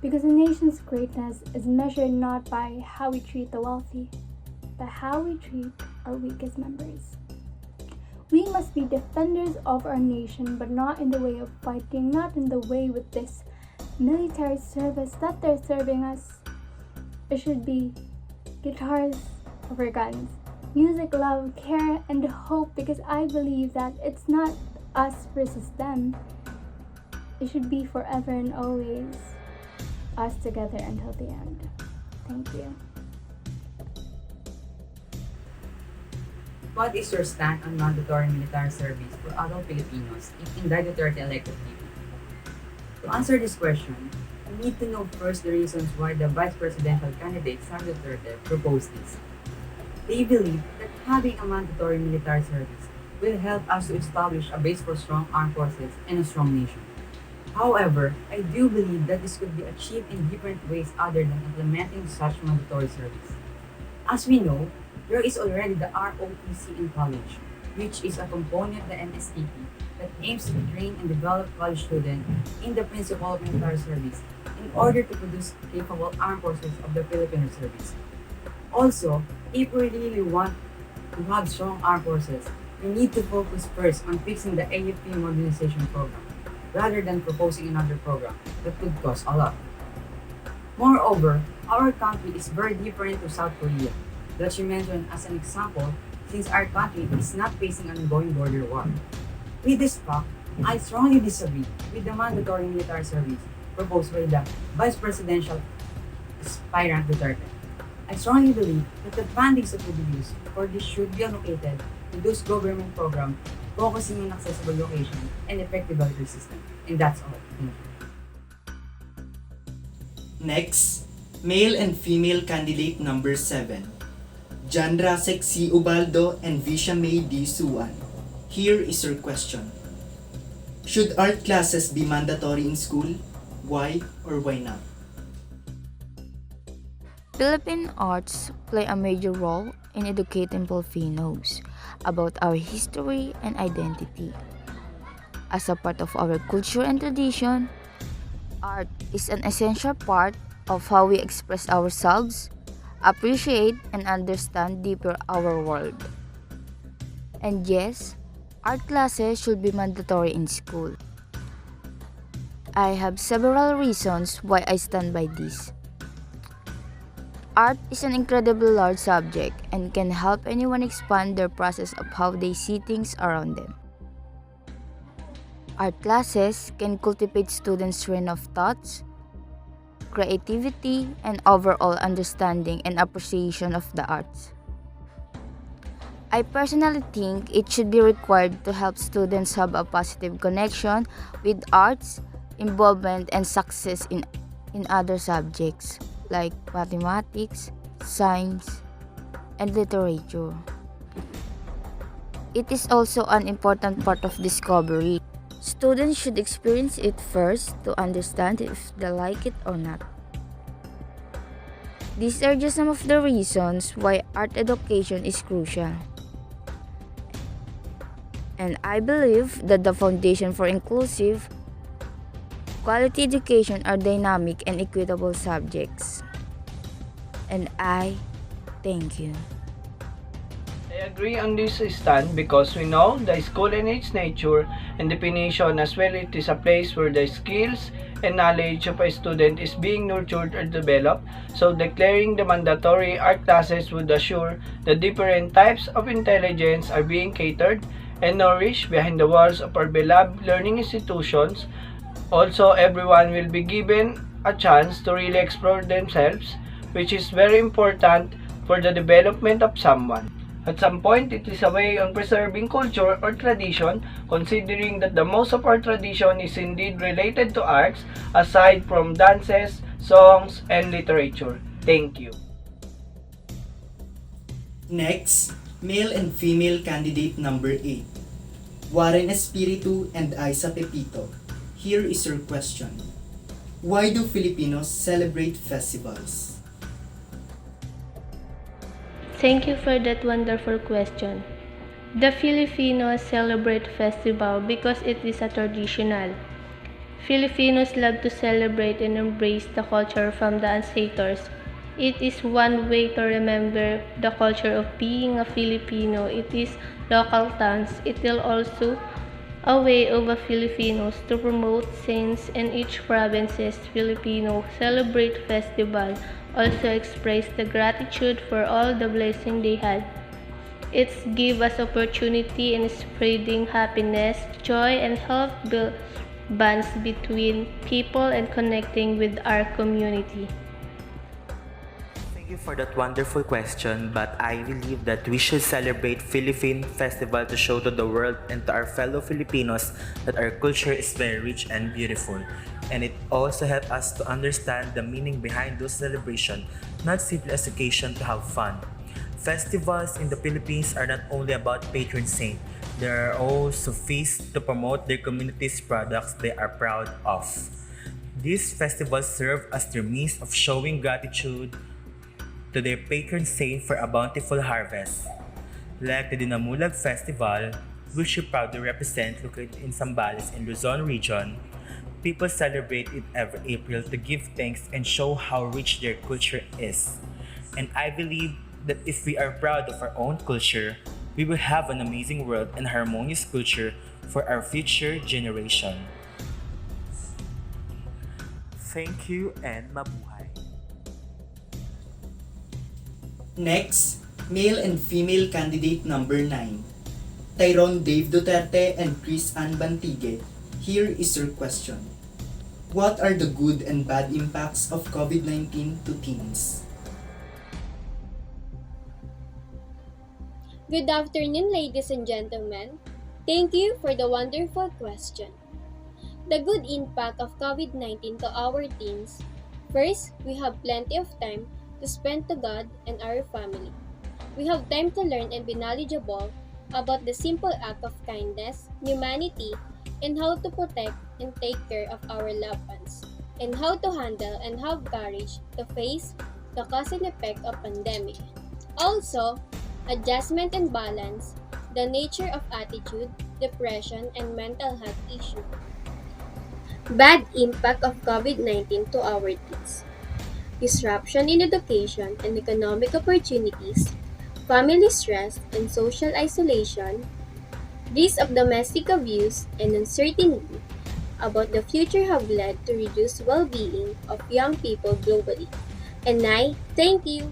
[SPEAKER 22] Because a nation's greatness is measured not by how we treat the wealthy, but how we treat our weakest members. We must be defenders of our nation, but not in the way of fighting, not in the way with this military service that they're serving us. It should be guitars over guns. Music, love, care, and hope, because I believe that it's not us versus them. It should be forever and always us together until the end. Thank you.
[SPEAKER 11] What is your stand on mandatory military service for adult Filipinos if Inday Duterte elected people? To answer this question, we need to know first the reasons why the vice presidential candidate Sara Duterte proposed this. They believe that having a mandatory military service will help us to establish a base for strong armed forces and a strong nation. However, I do believe that this could be achieved in different ways other than implementing such mandatory service. As we know, there is already the ROTC in college, which is a component of the MSTP that aims to train and develop college students in the principle of military service in order to produce capable armed forces of the Filipino service. Also, if we really want to have strong armed forces, we need to focus first on fixing the AFP modernization program, rather than proposing another program that could cost a lot. Moreover, our country is very different to South Korea, that she mentioned as an example, since our country is not facing an ongoing border war. With this fact, I strongly disagree with the mandatory military service proposed by the Vice Presidential aspirant Duterte. I strongly believe that the fundings that will be used for this should be allocated to those government programs focusing on accessible location and effective healthcare system. And that's all. Thank you.
[SPEAKER 1] Next, male and female candidate number 7. John Rasek C. Ubaldo and Visha May D. Suan. Here is your question. Should art classes be mandatory in school? Why or why not?
[SPEAKER 7] Philippine arts play a major role in educating Filipinos about our history and identity. As a part of our culture and tradition, art is an essential part of how we express ourselves, appreciate and understand deeper our world. And yes, art classes should be mandatory in school. I have several reasons why I stand by this. Art is an incredibly large subject and can help anyone expand their process of how they see things around them. Art classes can cultivate students' train of thoughts, creativity, and overall understanding and appreciation of the arts. I personally think it should be required to help students have a positive connection with arts, involvement, and success in other subjects like mathematics, science, and literature. It is also an important part of discovery. Students should experience it first to understand if they like it or not. These are just some of the reasons why art education is crucial. And I believe that the foundation for inclusive, quality education are dynamic and equitable subjects. And I thank you.
[SPEAKER 12] I agree on this stand because we know the school and its nature and definition as well it is a place where the skills and knowledge of a student is being nurtured or developed, so declaring the mandatory art classes would assure the different types of intelligence are being catered and nourished behind the walls of our beloved learning institutions. Also, everyone will be given a chance to really explore themselves, which is very important for the development of someone. At some point, it is a way on preserving culture or tradition, considering that the most of our tradition is indeed related to arts, aside from dances, songs, and literature. Thank you.
[SPEAKER 1] Next, male and female candidate number 8. Warren Espiritu and Isa Pepito. Here is your question. Why do Filipinos celebrate festivals?
[SPEAKER 15] Thank you for that wonderful question. The Filipinos celebrate festival because it is a traditional. Filipinos love to celebrate and embrace the culture from the ancestors. It is one way to remember the culture of being a Filipino. It is local dance. It is also a way of the Filipinos to promote saints in each province's Filipino celebrate festival, also express the gratitude for all the blessing they had. It's give us opportunity in spreading happiness, joy, and help build bonds between people and connecting with our community.
[SPEAKER 13] Thank you for that wonderful question, but I believe that we should celebrate Philippine Festival to show to the world and to our fellow Filipinos that our culture is very rich and beautiful. And it also helps us to understand the meaning behind those celebrations, not simply as occasion to have fun. Festivals in the Philippines are not only about patron saint, they are also feasts to promote their community's products they are proud of. These festivals serve as their means of showing gratitude to their patron saint for a bountiful harvest. Like the Dinamulag Festival, which you proudly represent located in Zambales in Rizal region, people celebrate it every April to give thanks and show how rich their culture is. And I believe that if we are proud of our own culture, we will have an amazing world and harmonious culture for our future generation. Thank you and mabuhay.
[SPEAKER 1] Next, male and female candidate number 9. Tyrone Dave Duterte and Chris Ann Bantigue, here is your question. What are the good and bad impacts of COVID-19 to teens?
[SPEAKER 14] Good afternoon, ladies and gentlemen. Thank you for the wonderful question. The good impact of COVID-19 to our teens. First, we have plenty of time to spend to God and our family. We have time to learn and be knowledgeable about the simple act of kindness, humanity, and how to protect and take care of our loved ones, and how to handle and have courage to face the cause and effect of pandemic. Also, adjustment and balance, the nature of attitude, depression, and mental health issue. Bad impact of COVID-19 to our teens. Disruption in education and economic opportunities, family stress and social isolation, risk of domestic abuse, and uncertainty about the future have led to reduced well-being of young people globally. And I thank you.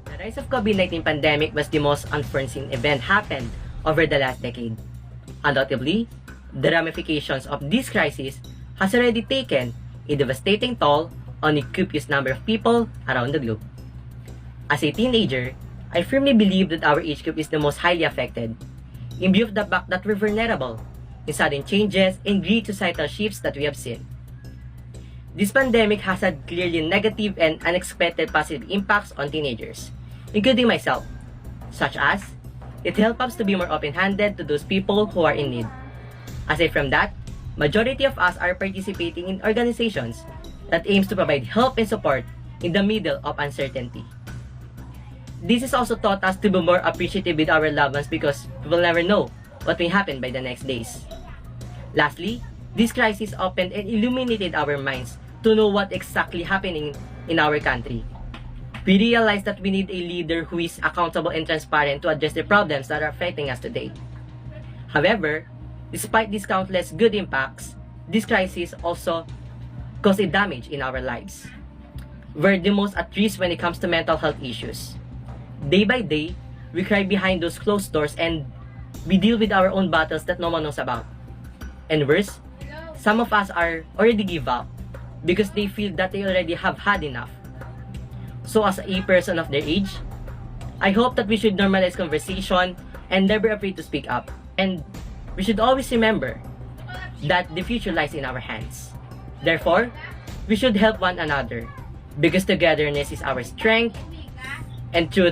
[SPEAKER 16] The rise of COVID-19 pandemic was the most unforeseen event happened over the last decade. Undoubtedly, the ramifications of this crisis has already taken a devastating toll on a copious number of people around the globe. As a teenager, I firmly believe that our age group is the most highly affected, in view of the fact that we're vulnerable in sudden changes and great societal shifts that we have seen. This pandemic has had clearly negative and unexpected positive impacts on teenagers, including myself, such as it helps us to be more open-handed to those people who are in need. Aside from that, majority of us are participating in organizations that aims to provide help and support in the middle of uncertainty. This has also taught us to be more appreciative with our loved ones because we will never know what may happen by the next days. Lastly, this crisis opened and illuminated our minds to know what exactly happening in our country. We realized that we need a leader who is accountable and transparent to address the problems that are affecting us today. However, despite these countless good impacts, this crisis also caused a damage in our lives. We're the most at risk when it comes to mental health issues. Day by day, we cry behind those closed doors and we deal with our own battles that no one knows about. And worse, some of us are already give up because they feel that they already have had enough. So as a person of their age, I hope that we should normalize conversation and never afraid to speak up. And we should always remember that the future lies in our hands. Therefore, we should help one another because togetherness is our strength and through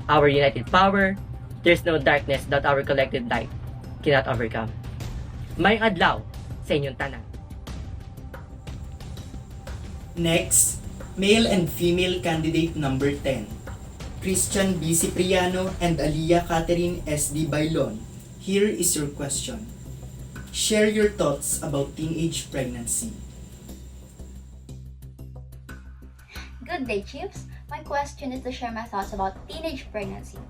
[SPEAKER 16] our united power, there's no darkness that our collective light cannot overcome. Mayong adlaw sa inyong tanan.
[SPEAKER 1] Next, male and female candidate number 10, Christian B. Cipriano and Aliyah Catherine S. D. Bailon. Here is your question. Share your thoughts about teenage pregnancy.
[SPEAKER 17] Good day, Chiefs. My question is to share my thoughts about teenage pregnancy.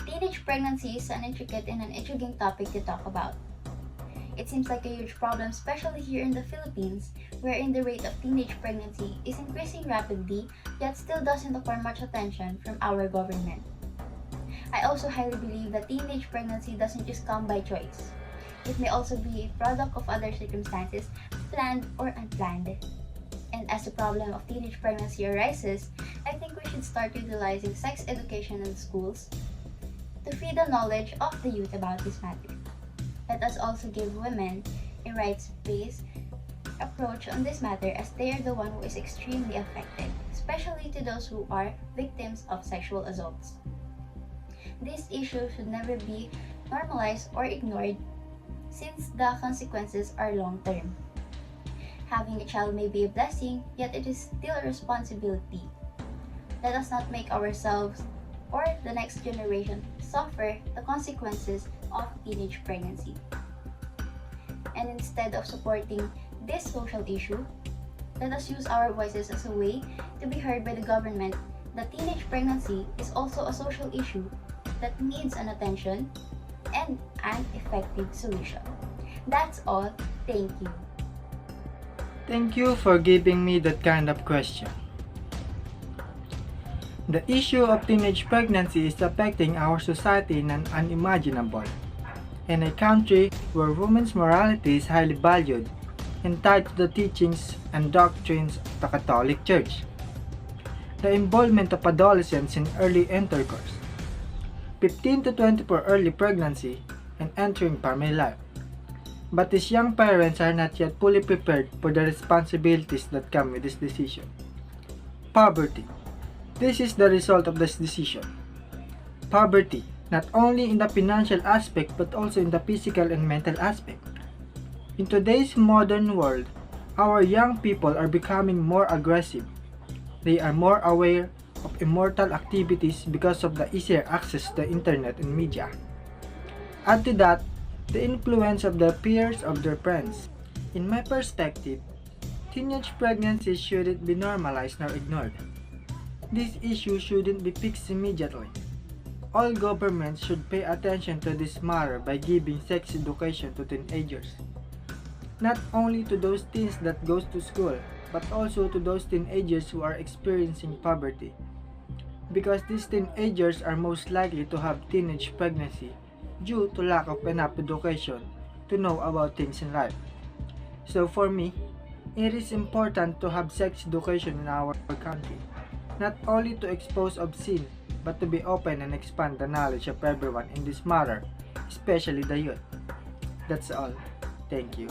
[SPEAKER 17] Teenage pregnancy is an intricate and an intriguing topic to talk about. It seems like a huge problem, especially here in the Philippines, wherein the rate of teenage pregnancy is increasing rapidly, yet still doesn't acquire much attention from our government. I also highly believe that teenage pregnancy doesn't just come by choice. It may also be a product of other circumstances, planned or unplanned. And as the problem of teenage pregnancy arises, I think we should start utilizing sex education in schools to feed the knowledge of the youth about this matter. Let us also give women a rights-based approach on this matter as they are the one who is extremely affected, especially to those who are victims of sexual assaults. This issue should never be normalized or ignored since the consequences are long-term. Having a child may be a blessing, yet it is still a responsibility. Let us not make ourselves or the next generation suffer the consequences of teenage pregnancy. And instead of supporting this social issue, let us use our voices as a way to be heard by the government that teenage pregnancy is also a social issue that needs an attention and an effective solution. That's all. Thank you.
[SPEAKER 12] Thank you for giving me that kind of question. The issue of teenage pregnancy is affecting our society in an unimaginable. In a country where women's morality is highly valued and tied to the teachings and doctrines of the Catholic Church. The involvement of adolescents in early intercourse, 15 to 24 early pregnancy, and entering family life. But these young parents are not yet fully prepared for the responsibilities that come with this decision. Poverty. This is the result of this decision. Poverty, not only in the financial aspect but also in the physical and mental aspect. In today's modern world, our young people are becoming more aggressive. They are more aware of immoral activities because of the easier access to the internet and media. Add to that, the influence of the peers of their friends. In my perspective, teenage pregnancy shouldn't be normalized nor ignored. This issue shouldn't be fixed immediately. All governments should pay attention to this matter by giving sex education to teenagers. Not only to those teens that goes to school, but also to those teenagers who are experiencing poverty. Because these teenagers are most likely to have teenage pregnancy due to lack of enough education to know about things in life. So for me, it is important to have sex education in our country, not only to expose obscene, but to be open and expand the knowledge of everyone in this matter, especially the youth. That's all. Thank you.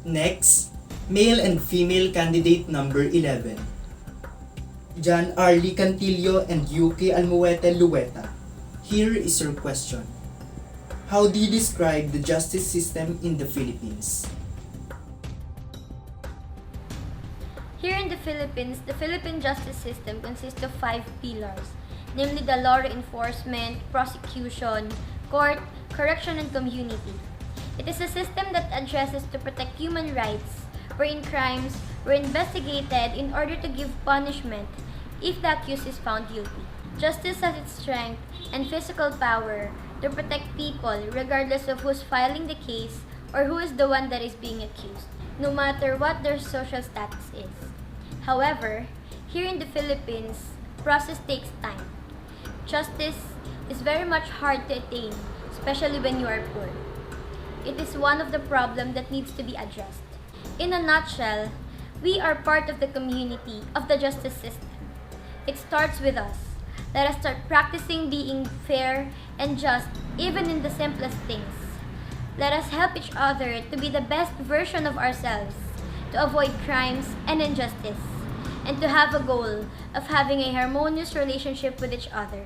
[SPEAKER 1] Next, male and female candidate number 11. John Arlie Cantillo and Yuki Almuete Lueta. Here is your question. How do you describe the justice system in the Philippines?
[SPEAKER 14] Here in the Philippine justice system consists of 5 pillars, namely the law enforcement, prosecution, court, correction, and community. It is a system that addresses to protect human rights, wherein crimes were investigated in order to give punishment if the accused is found guilty. Justice has its strength and physical power to protect people regardless of who's filing the case or who is the one that is being accused, no matter what their social status is. However, here in the Philippines, process takes time. Justice is very much hard to attain, especially when you are poor. It is one of the problems that needs to be addressed. In a nutshell, we are part of the community of the justice system. It starts with us. Let us start practicing being fair and just, even in the simplest things. Let us help each other to be the best version of ourselves, to avoid crimes and injustice, and to have a goal of having a harmonious relationship with each other.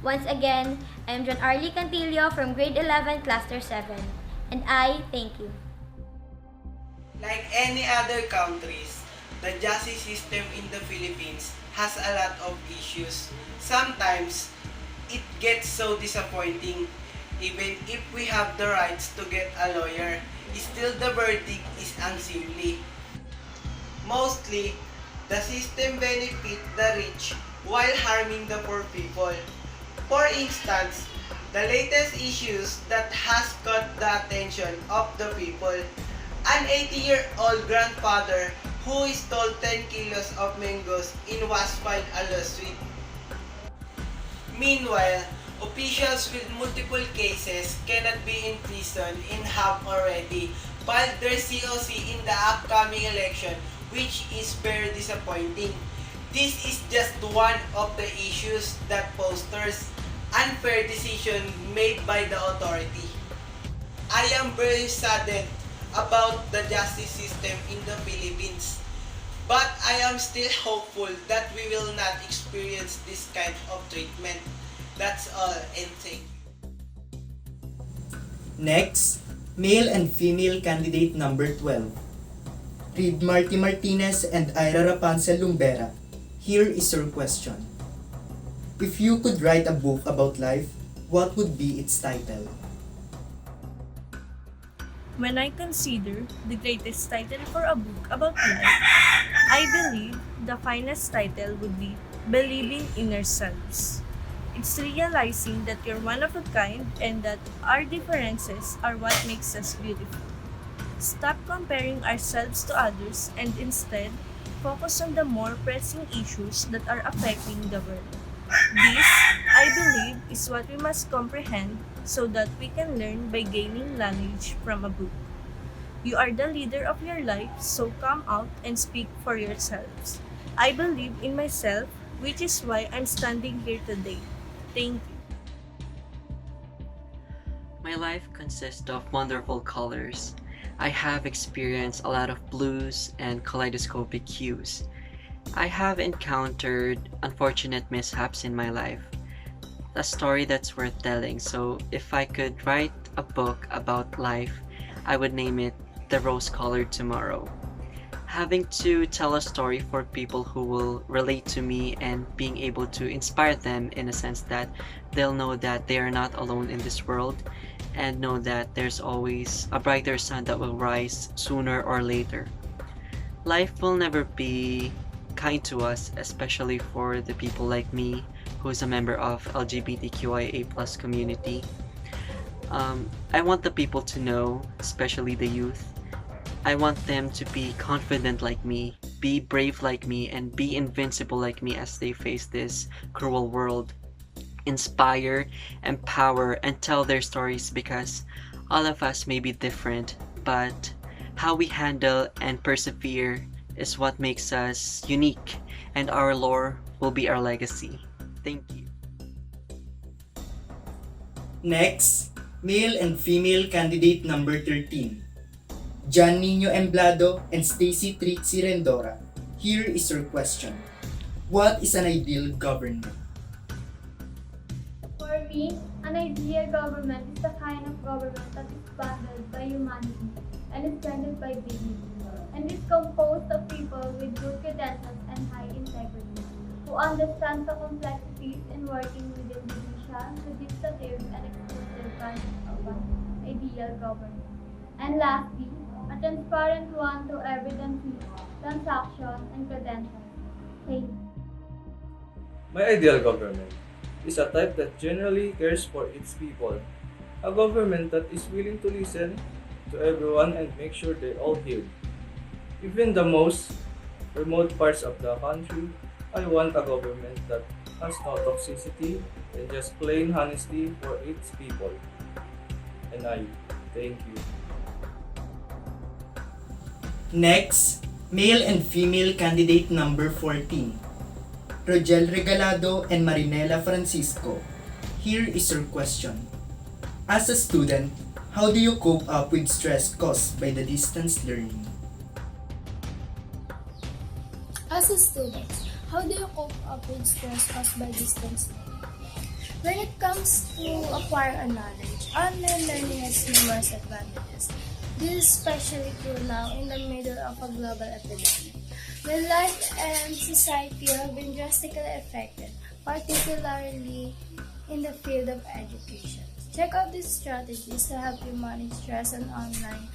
[SPEAKER 14] Once again, I am John Arlie Cantillo from grade 11, cluster 7, and I thank you.
[SPEAKER 19] Like any other countries, the justice system in the Philippines has a lot of issues. Sometimes, it gets so disappointing. Even if we have the rights to get a lawyer, still the verdict is unseemly. Mostly, the system benefits the rich while harming the poor people. For instance, the latest issues that has caught the attention of the people, an 80-year-old grandfather who stole 10 kilos of mangoes in was filed a lawsuit. Meanwhile, officials with multiple cases cannot be imprisoned and have already filed their COC in the upcoming election, which is very disappointing. This is just one of the issues that fosters unfair decision made by the authority. I am very saddened about the justice system in the Philippines, but I am still hopeful that we will not experience this kind of treatment. That's all, and thank you.
[SPEAKER 1] Next, male and female candidate number 12. Reed Marty Martinez and Ira Rapunzel Lumbera. Here is your question. If you could write a book about life, what would be its title?
[SPEAKER 15] When I consider the greatest title for a book about life, I believe the finest title would be Believing in Ourselves. It's realizing that you're one of a kind and that our differences are what makes us beautiful. Stop comparing ourselves to others and instead focus on the more pressing issues that are affecting the world. This, I believe, is what we must comprehend so that we can learn by gaining knowledge from a book. You are the leader of your life, so come out and speak for yourselves. I believe in myself, which is why I'm standing here today. Thank you.
[SPEAKER 4] My life consists of wonderful colors. I have experienced a lot of blues and kaleidoscopic hues. I have encountered unfortunate mishaps in my life. A story that's worth telling, so if I could write a book about life, I would name it The Rose-Colored Tomorrow. Having to tell a story for people who will relate to me and being able to inspire them in a sense that they'll know that they are not alone in this world and know that there's always a brighter sun that will rise sooner or later. Life will never be kind to us, especially for the people like me who's a member of LGBTQIA+ community. I want the people to know, especially the youth, I want them to be confident like me, be brave like me, and be invincible like me as they face this cruel world. Inspire, empower, and tell their stories because all of us may be different, but how we handle and persevere is what makes us unique, and our lore will be our legacy. Thank you.
[SPEAKER 1] Next, male and female candidate number 13. John Nino Emblado and Stacy Trixie Rendora. Here is your question. What is an ideal government?
[SPEAKER 20] For me, an ideal government is the kind of government that is funded by humanity and is guided by dignity, and is composed of people with good credentials and high integrity, who understand the complexities in working within the judicial, legislative, and executive branches of an ideal government. And lastly, a transparent one to evidence transaction and credentials. Thank you.
[SPEAKER 21] My ideal government is a type that generally cares for its people. A government that is willing to listen to everyone and make sure they all hear. Even the most remote parts of the country, I want a government that has no toxicity and just plain honesty for its people. And I thank you.
[SPEAKER 1] Next, male and female candidate number 14. Rogel Regalado and Marinela Francisco. Here is your question. As a student, how do you cope up with stress caused by the distance learning?
[SPEAKER 22] As a student, how do you cope up with stress caused by distance learning? When it comes to acquire a knowledge, online learning has numerous advantages. This is especially true now in the middle of a global epidemic, when life and society have been drastically affected, particularly in the field of education. Check out these strategies to help you manage stress on online.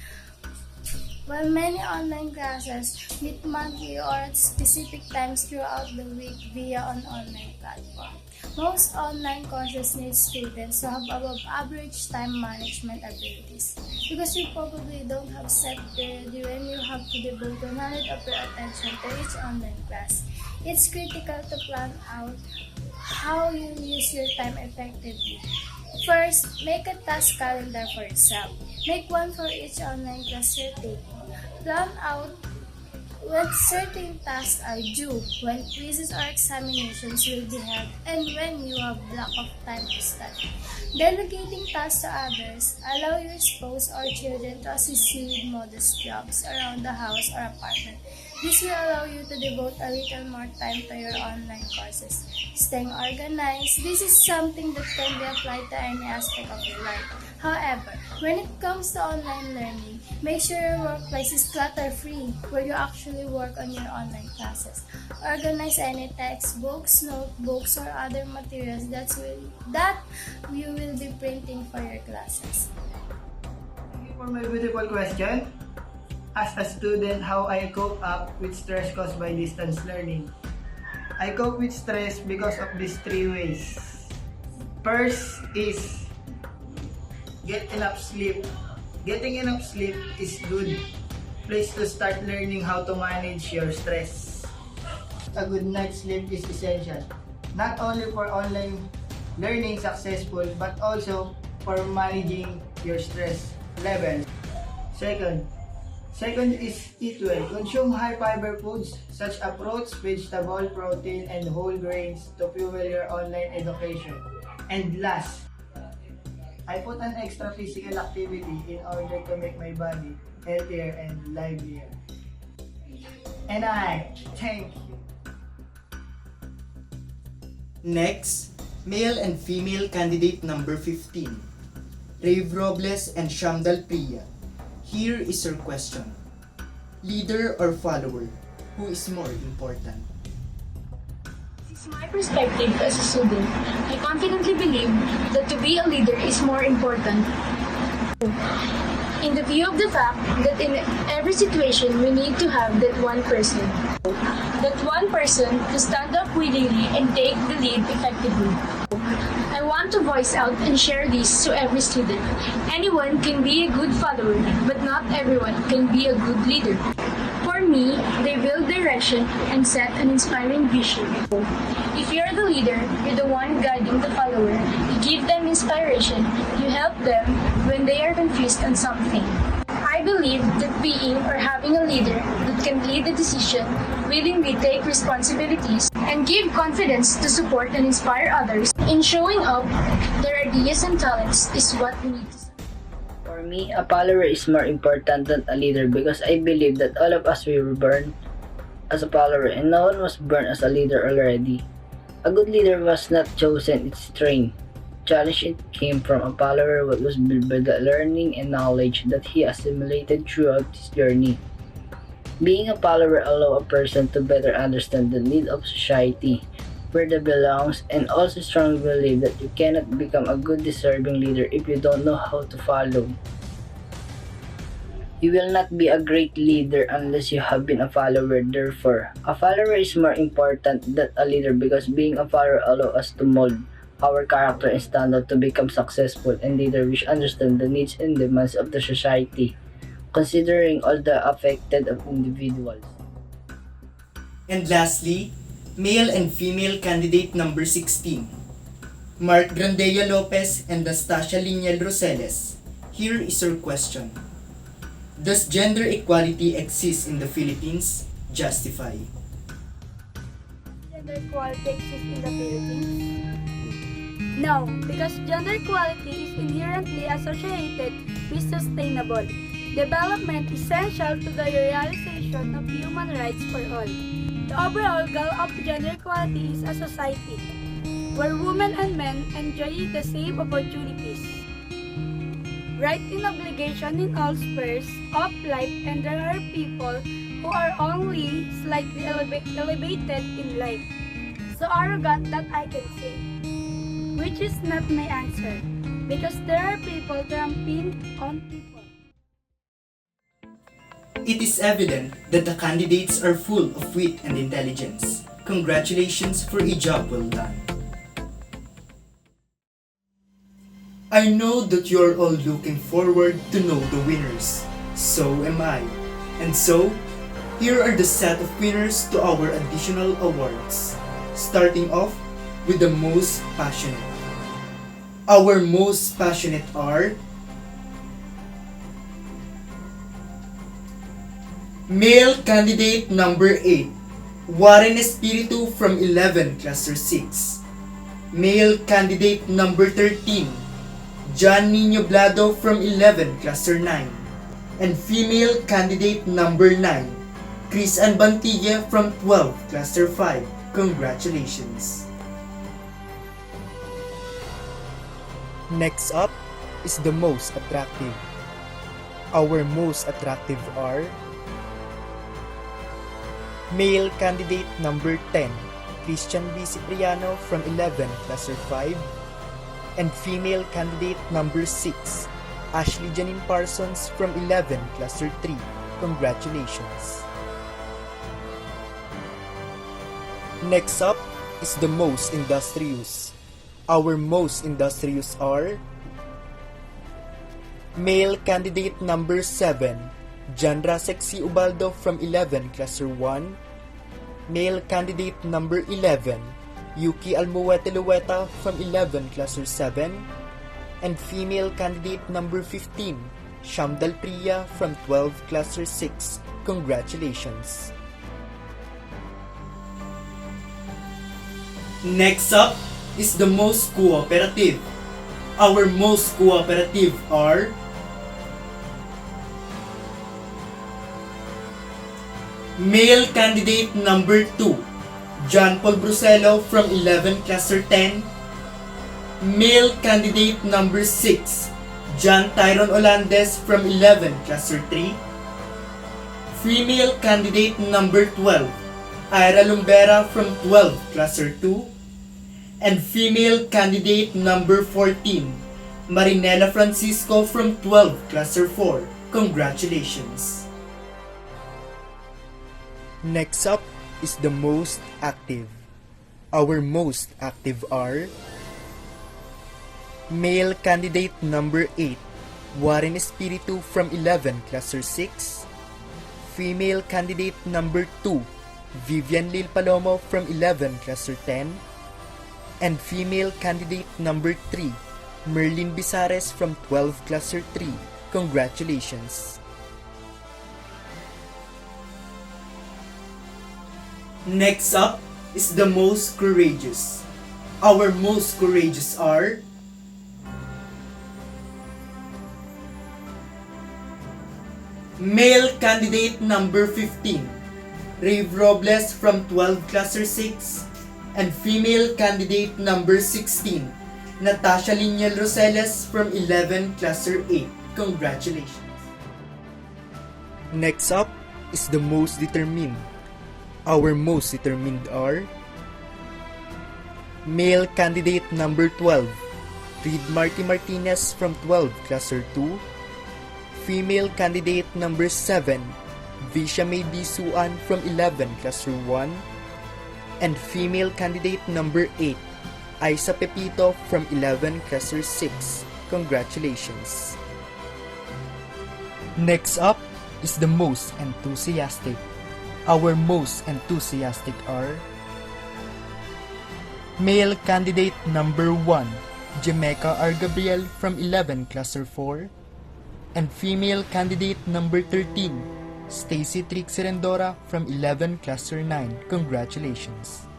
[SPEAKER 22] While many online classes meet monthly or at specific times throughout the week via an online platform, most online courses need students to have above average time management abilities because you probably don't have set period when you have to devote 100% of your attention to each online class. It's critical to plan out how you use your time effectively. First, make a task calendar for yourself. Make one for each online class you're taking. Plan out when certain tasks are due, when quizzes or examinations will be held, and when you have block of time to study. Delegating tasks to others allow your spouse or children to assist you with modest jobs around the house or apartment. This will allow you to devote a little more time to your online courses. Staying organized, this is something that can be applied to any aspect of your life. However, when it comes to online learning, make sure your workplace is clutter-free where you actually work on your online classes. Organize any textbooks, notebooks, or other materials that you will be printing for your classes.
[SPEAKER 24] Thank you for my beautiful question. As a student, how I cope up with stress caused by distance learning. I cope with stress because of these three ways. First is get enough sleep. Getting enough sleep is good place to start learning how to manage your stress. a good night's sleep is essential, not only for online learning successful, but also for managing your stress level. Second is eat well. Consume high fiber foods such as fruits, vegetable, protein, and whole grains to fuel your online education. And last, I put an extra physical activity in order to make my body healthier and livelier. And I thank you.
[SPEAKER 1] Next, male and female candidate number 15, Rave Robles and Shamdal Priya. Here is your question. Leader or follower? Who is more important?
[SPEAKER 5] This is my perspective as a student. I confidently believe that to be a leader is more important. In the view of the fact that in every situation we need to have that one person. That one person to stand up willingly and take the lead effectively. I want to voice out and share this to every student. Anyone can be a good follower, but not everyone can be a good leader. For me, they build direction and set an inspiring vision. If you're the leader, you're the one guiding the follower. You give them inspiration. You help them when they are confused on something. I believe that being or having a leader that can lead the decision, willingly take responsibilities, and give confidence to support and inspire others in showing up their ideas and talents is what we need to see.
[SPEAKER 12] For me, a follower is more important than a leader because I believe that all of us were born as a follower and no one was born as a leader already. A good leader was not chosen, it's trained. Challenge it came from a follower what was built by the learning and knowledge that he assimilated throughout his journey. Being a follower allows a person to better understand the need of society, where they belongs, and also strongly believe that you cannot become a good deserving leader if you don't know how to follow. You will not be a great leader unless you have been a follower. Therefore, a follower is more important than a leader because being a follower allows us to mold our character and standard to become successful and leader which understand the needs and demands of the society, considering all the affected of individuals.
[SPEAKER 1] And lastly, male and female candidate number 16, Mark Grandea Lopez and Nastasia Liniel Roseles. Here is your question. Does gender equality exist in the Philippines? Justify.
[SPEAKER 22] Gender equality exists in the Philippines? No, because gender equality is inherently associated with sustainable development essential to the realization of human rights for all. The overall goal of gender equality is a society where women and men enjoy the same opportunities, right and obligation in all spheres of life, and there are people who are only slightly elevated in life. So arrogant that I can say. Which is not my answer, because there are people trampling on people.
[SPEAKER 1] It is evident that the candidates are full of wit and intelligence. Congratulations for a job well done. I know that you are all looking forward to know the winners. So am I. And so, here are the set of winners to our additional awards. Starting off with the most passionate. Our most passionate are male candidate number 8, Warren Espiritu from 11 Cluster 6. Male candidate number 13, John Nino Blado from 11 Cluster 9. And female candidate number 9, Chris Ann Bantilla from 12 Cluster 5. Congratulations! Next up is the most attractive. Our most attractive are male candidate number 10, Christian B. Cipriano from 11 Cluster 5, and female candidate number 6, Ashley Janine Parsons from 11 Cluster 3. Congratulations! Next up is the most industrious. Our most industrious are male candidate number 7, John Rasek C. Ubaldo from 11 Cluster 1, Male candidate number 11, Yuki Almuete-Lueta from 11 Cluster 7, and female candidate number 15, Shamdal Priya from 12 Cluster 6. Congratulations! Next up is the most cooperative. Our most cooperative are male candidate number 2, John Paul Bruselo from 11 Cluster 10. Male candidate number 6, John Tyron Olandes from 11 Cluster 3. Female candidate number 12, Ira Lumbera from 12 Cluster 2. And female candidate number 14, Marinela Francisco from 12 Cluster 4. Congratulations! Next up is the most active. Our most active are male candidate number 8, Warren Espiritu from 11 Cluster 6. Female candidate number 2, Vivian Lil Palomo from 11 Cluster 10. And female candidate number 3, Merlin Bisares from 12 Cluster 3. Congratulations! Next up is the most courageous. Our most courageous are male candidate number 15, Rave Robles from 12 Cluster 6, and female candidate number 16, Natasha Liniel Rosales from 11 Cluster 8. Congratulations! Next up is the most determined. Our most determined are male candidate number 12, Reed Marty Martinez from 12 Cluster 2. Female candidate number 7, Visha May Bisuan from 11 Cluster 1. And female candidate number 8, Isa Pepito from 11 Cluster 6. Congratulations! Next up is the most enthusiastic. Our most enthusiastic are male candidate number 1, Jamaica R. Gabriel from 11 Cluster 4. And female candidate number 13, Stacy Trix Serendora from 11 Cluster 9. Congratulations!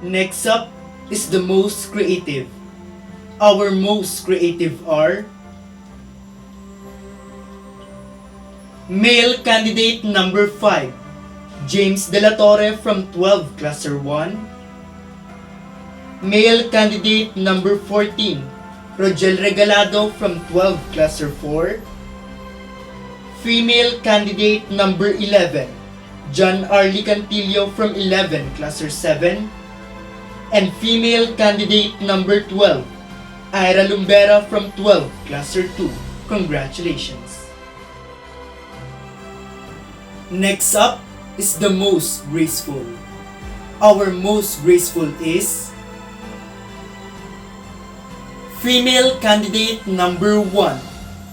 [SPEAKER 1] Next up is the most creative. Our most creative are male candidate number 5, James De La Torre from 12 Cluster 1. Male candidate number 14, Rogel Regalado from 12 Cluster 4. Female candidate number 11, John Arlie Cantillo from 11 Cluster 7. And female candidate number 12, Ira Lumbera from 12 Cluster 2. Congratulations! Next up is the most graceful. Our most graceful is female candidate number 1,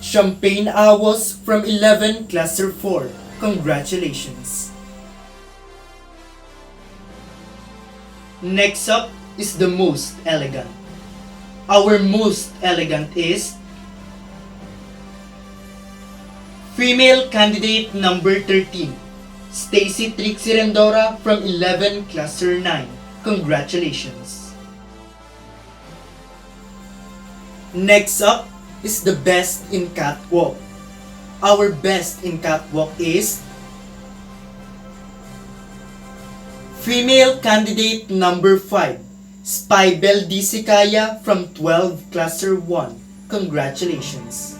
[SPEAKER 1] Champagne Awos from 11 Cluster 4. Congratulations! Next up is the most elegant. Our most elegant is female candidate number 13, Stacy Trix Serendora from 11 Cluster 9. Congratulations! Next up is the best in catwalk. Our best in catwalk is female candidate number 5, Spybel D. Sikaya from 12 Cluster 1. Congratulations!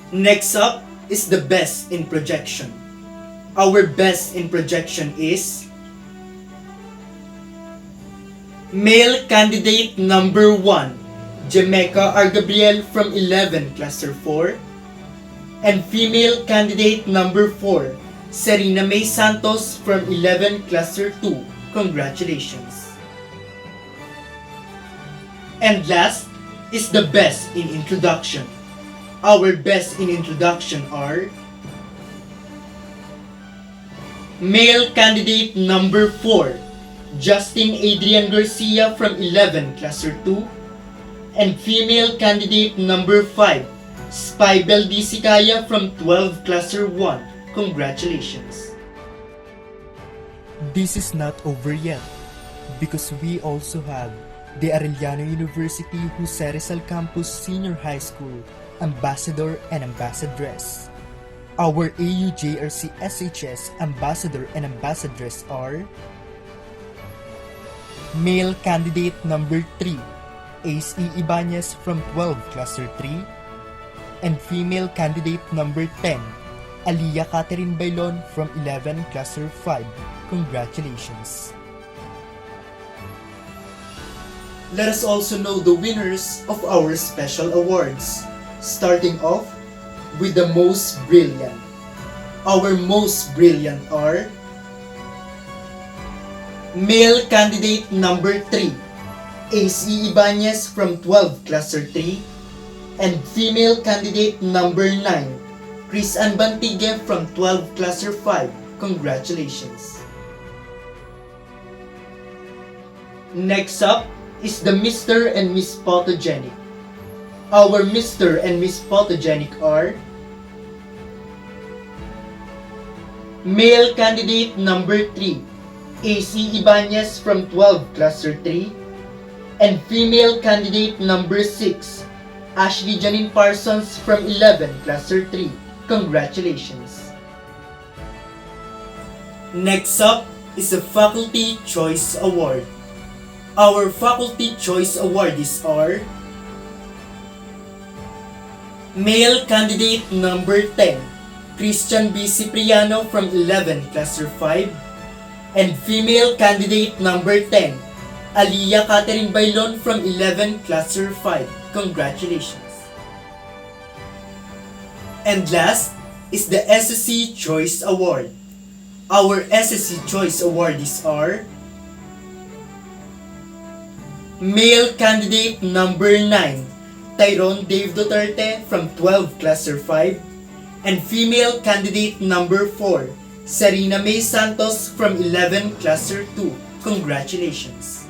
[SPEAKER 1] Next up is the best in projection. Our best in projection is male candidate number 1, Jamaica R. Gabriel from 11 Cluster 4. And female candidate number 4, Serena May Santos from 11 Cluster 2. Congratulations! And last is the best in introduction. Our best in introduction are Male candidate number 4, Justin Adrian Garcia from 11 Cluster 2. And female candidate number 5, Spybel D. Sikaya from 12 Cluster 1. Congratulations.
[SPEAKER 6] This is not over yet, because we also have the Arellano University Jose Rizal Campus Senior High School Ambassador and Ambassadress. Our AUJRC SHS Ambassador and Ambassadress are male candidate number 3, Ace E. Ibanez from 12 Cluster 3, and female candidate number 10, Aliyah Catherine Bailon from 11 Cluster 5. Congratulations.
[SPEAKER 1] Let us also know the winners of our special awards, starting off with the most brilliant. Our most brilliant are male candidate number 3, Ace E. Ibanez from 12 Cluster 3, and female candidate number 9, Chris Ann Bantigue from 12 Cluster 5. Congratulations. Next up is the Mr. and Miss Photogenic. Our Mr. and Miss Photogenic are male candidate number 3, AC Ibanez from 12 Cluster 3, and female candidate number 6, Ashley Janine Parsons from 11 Cluster 3. Congratulations. Next up is the Faculty Choice Award. Our Faculty Choice awardees are male candidate number 10, Christian B. Cipriano from 11 Cluster 5, and female candidate number 10, Aliyah Catherine Bailon from 11 Cluster 5. Congratulations. And last is the SSC Choice Award. Our SSC Choice awardees are male candidate number 9, Tyrone Dave Duterte from 12 Cluster 5, and female candidate number 4, Sarina May Santos from 11 Cluster 2. Congratulations.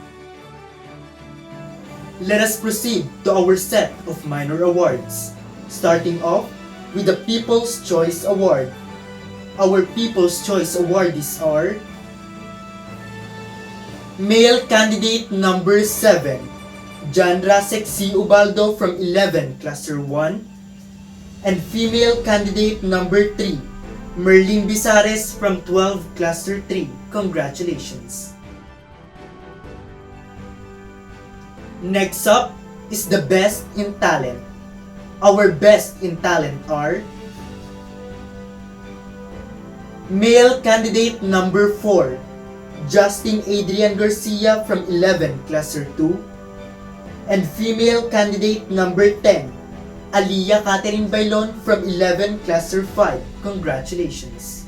[SPEAKER 1] Let us proceed to our set of minor awards, starting off with the People's Choice Award. Our People's Choice awardees are male candidate number 7, John Rasek C. Ubaldo from 11 Cluster 1, and female candidate number 3, Merlin Bizares from 12 Cluster 3. Congratulations. Next up is the Best in Talent. Our Best in Talent are male candidate number 4, Justin Adrian Garcia from 11 Cluster 2, and female candidate number 10, Aliyah Catherine Bailon from 11 Cluster 5. Congratulations.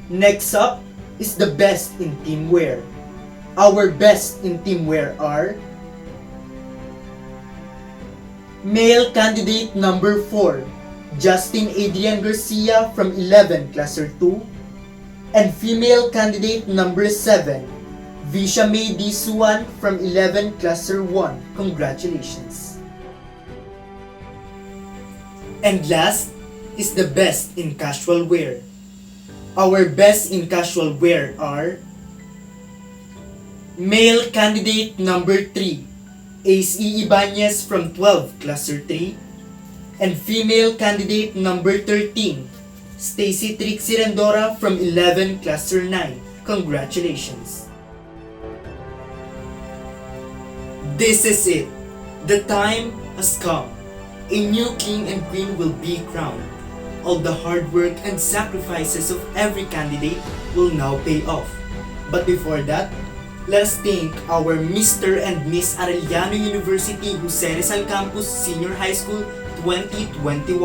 [SPEAKER 1] Next up is the Best in Teamwear. Our Best in Teamwear are male candidate number 4, Justin Adrian Garcia from 11 Cluster 2, and female candidate number 7, Visha May D. Suwan from 11 Cluster 1. Congratulations. And last is the Best in Casual Wear. Our Best in Casual Wear are male candidate number 3, Ace E. Ibanez from 12 Cluster 3, and female candidate number 13, Stacy Trixie Rendora from 11 Cluster 9. Congratulations. This is it. The time has come. A new king and queen will be crowned. All the hard work and sacrifices of every candidate will now pay off. But before that, let us thank our Mr. and Miss Arellano University Jose Rizal Campus Senior High School 2021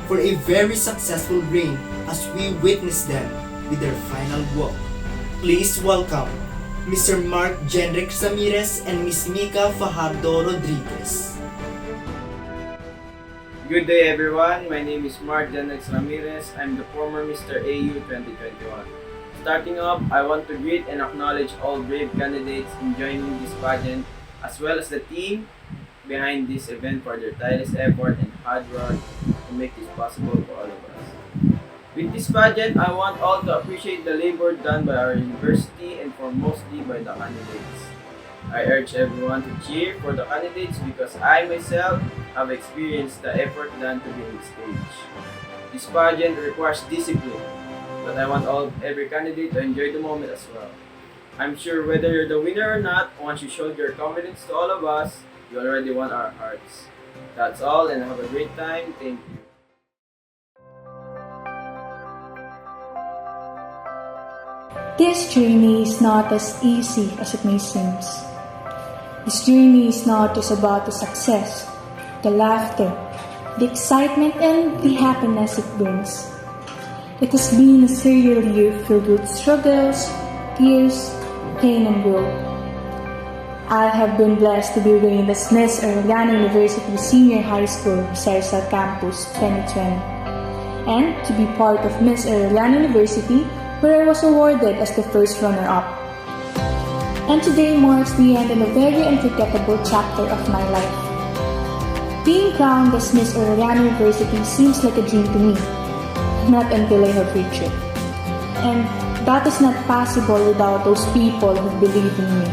[SPEAKER 1] for a very successful reign as we witness them with their final walk. Please welcome Mr. Mark Jenrick Ramirez and Miss Mika Fajardo Rodriguez.
[SPEAKER 12] Good day everyone, my name is Mark Janex Ramirez. I'm the former Mr. AU 2021. Starting off, I want to greet and acknowledge all brave candidates in joining this pageant, as well as the team behind this event for their tireless effort and hard work to make this possible for all of us. With this pageant, I want all to appreciate the labor done by our university and foremostly by the candidates. I urge everyone to cheer for the candidates because I myself have experienced the effort done to be on the stage. This pageant requires discipline, but I want every candidate to enjoy the moment as well. I'm sure whether you're the winner or not, once you showed your confidence to all of us, you already won our hearts. That's all and have a great time. Thank you.
[SPEAKER 8] This journey is not as easy as it may seem. This journey is not just about the success, the laughter, the excitement, and the happiness it brings. It has been a serial year filled with struggles, tears, pain, and growth. I have been blessed to be named as Miss Arellano University Senior High School, Rizal Campus 2020, and to be part of Miss Arellano University, where I was awarded as the first runner-up. And today marks the end of a very unforgettable chapter of my life. Being crowned as Miss Arellano University seems like a dream to me, not until I have reached it. And that is not possible without those people who believe in me.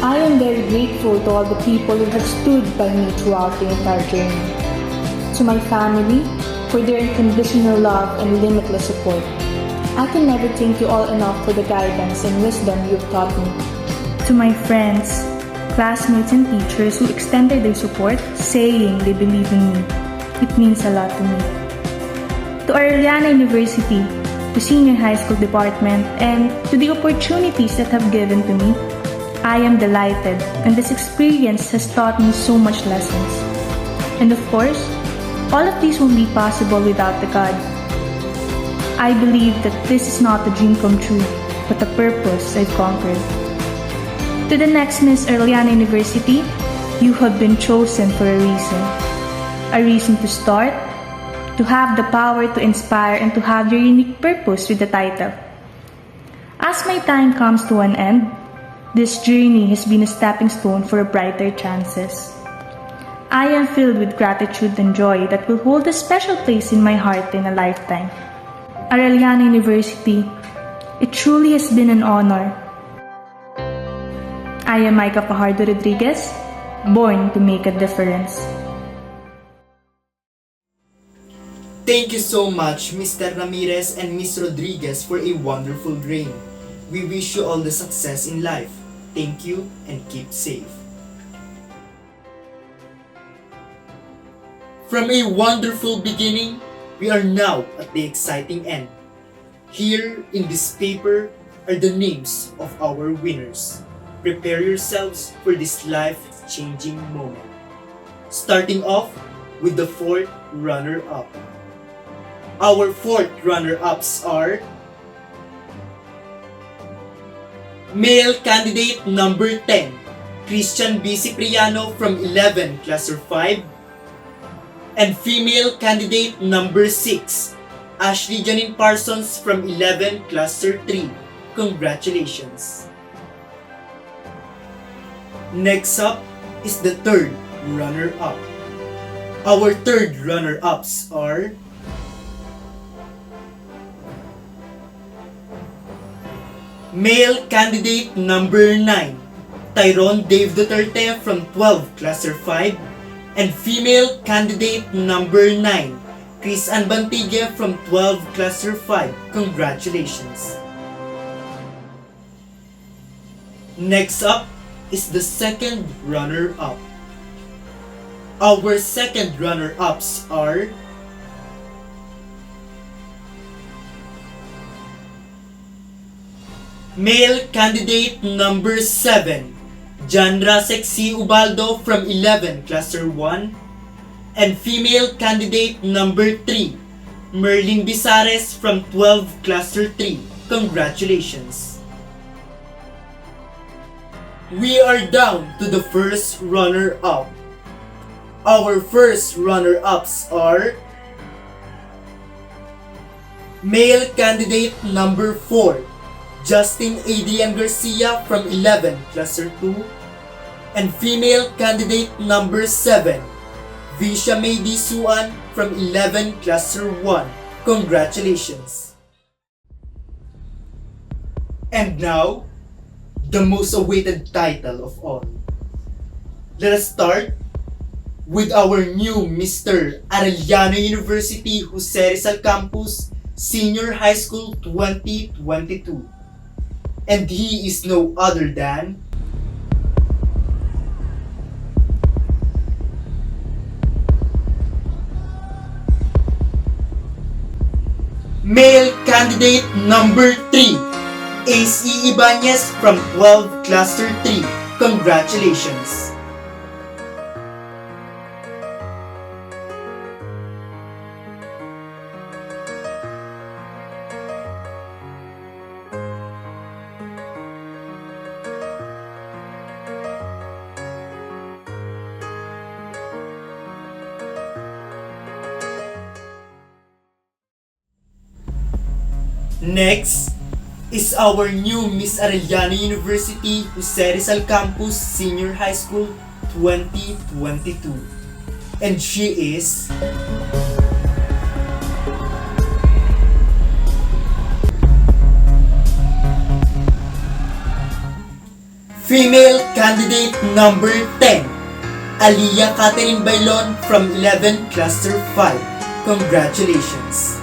[SPEAKER 8] I am very grateful to all the people who have stood by me throughout the entire journey. To my family, for their unconditional love and limitless support. I can never thank you all enough for the guidance and wisdom you've taught me. To my friends, classmates, and teachers who extended their support, saying they believe in me, it means a lot to me. To Arellano University, the Senior High School Department, and to the opportunities that have given to me, I am delighted, and this experience has taught me so much lessons. And of course, all of these won't be possible without the God. I believe that this is not a dream come true, but a purpose I've conquered. To the next Miss Arellano University, you have been chosen for a reason. A reason to start, to have the power to inspire, and to have your unique purpose with the title. As my time comes to an end, this journey has been a stepping stone for brighter chances. I am filled with gratitude and joy that will hold a special place in my heart in a lifetime. Arellano University, it truly has been an honor. I am Micah Fajardo Rodriguez, born to make a difference.
[SPEAKER 1] Thank you so much, Mr. Ramirez and Ms. Rodriguez, for a wonderful reign. We wish you all the success in life. Thank you and keep safe. From a wonderful beginning, we are now at the exciting end. Here in this paper are the names of our winners. Prepare yourselves for this life-changing moment. Starting off with the fourth runner-up. Our fourth runner-ups are male candidate number 10, Christian B. Cipriano from 11 Cluster 5, and female candidate number 6, Ashley Janine Parsons from 11 Cluster 3. Congratulations! Next up is the third runner-up. Our third runner-ups are male candidate number 9, Tyrone Dave Duterte from 12 Cluster 5, and female candidate number 9, Chris Ann Bantigue from 12 Cluster 5. Congratulations! Next up is the second runner-up. Our second runner-ups are male candidate number 7, John Rasek C. Ubaldo from 11 Cluster 1, and female candidate number 3, Merlin Bisares from 12 Cluster 3. Congratulations! We are down to the first runner-up. Our first runner-ups are male candidate number 4, Justin Adrian Garcia from 11 Cluster 2, and female candidate number 7, Visha May Disuan from 11 Cluster 1. Congratulations! And now, the most awaited title of all. Let us start with our new Mr. Arellano University Jose Rizal Campus Senior High School 2022. And he is no other than male candidate number 3, AC Ibanez from 12 Cluster 3. Congratulations! Next is our new Miss Arellano University Jose Rizal Campus Senior High School 2022. And she is female candidate number 10, Aliyah Catherine Bailon from 11 Cluster 5. Congratulations!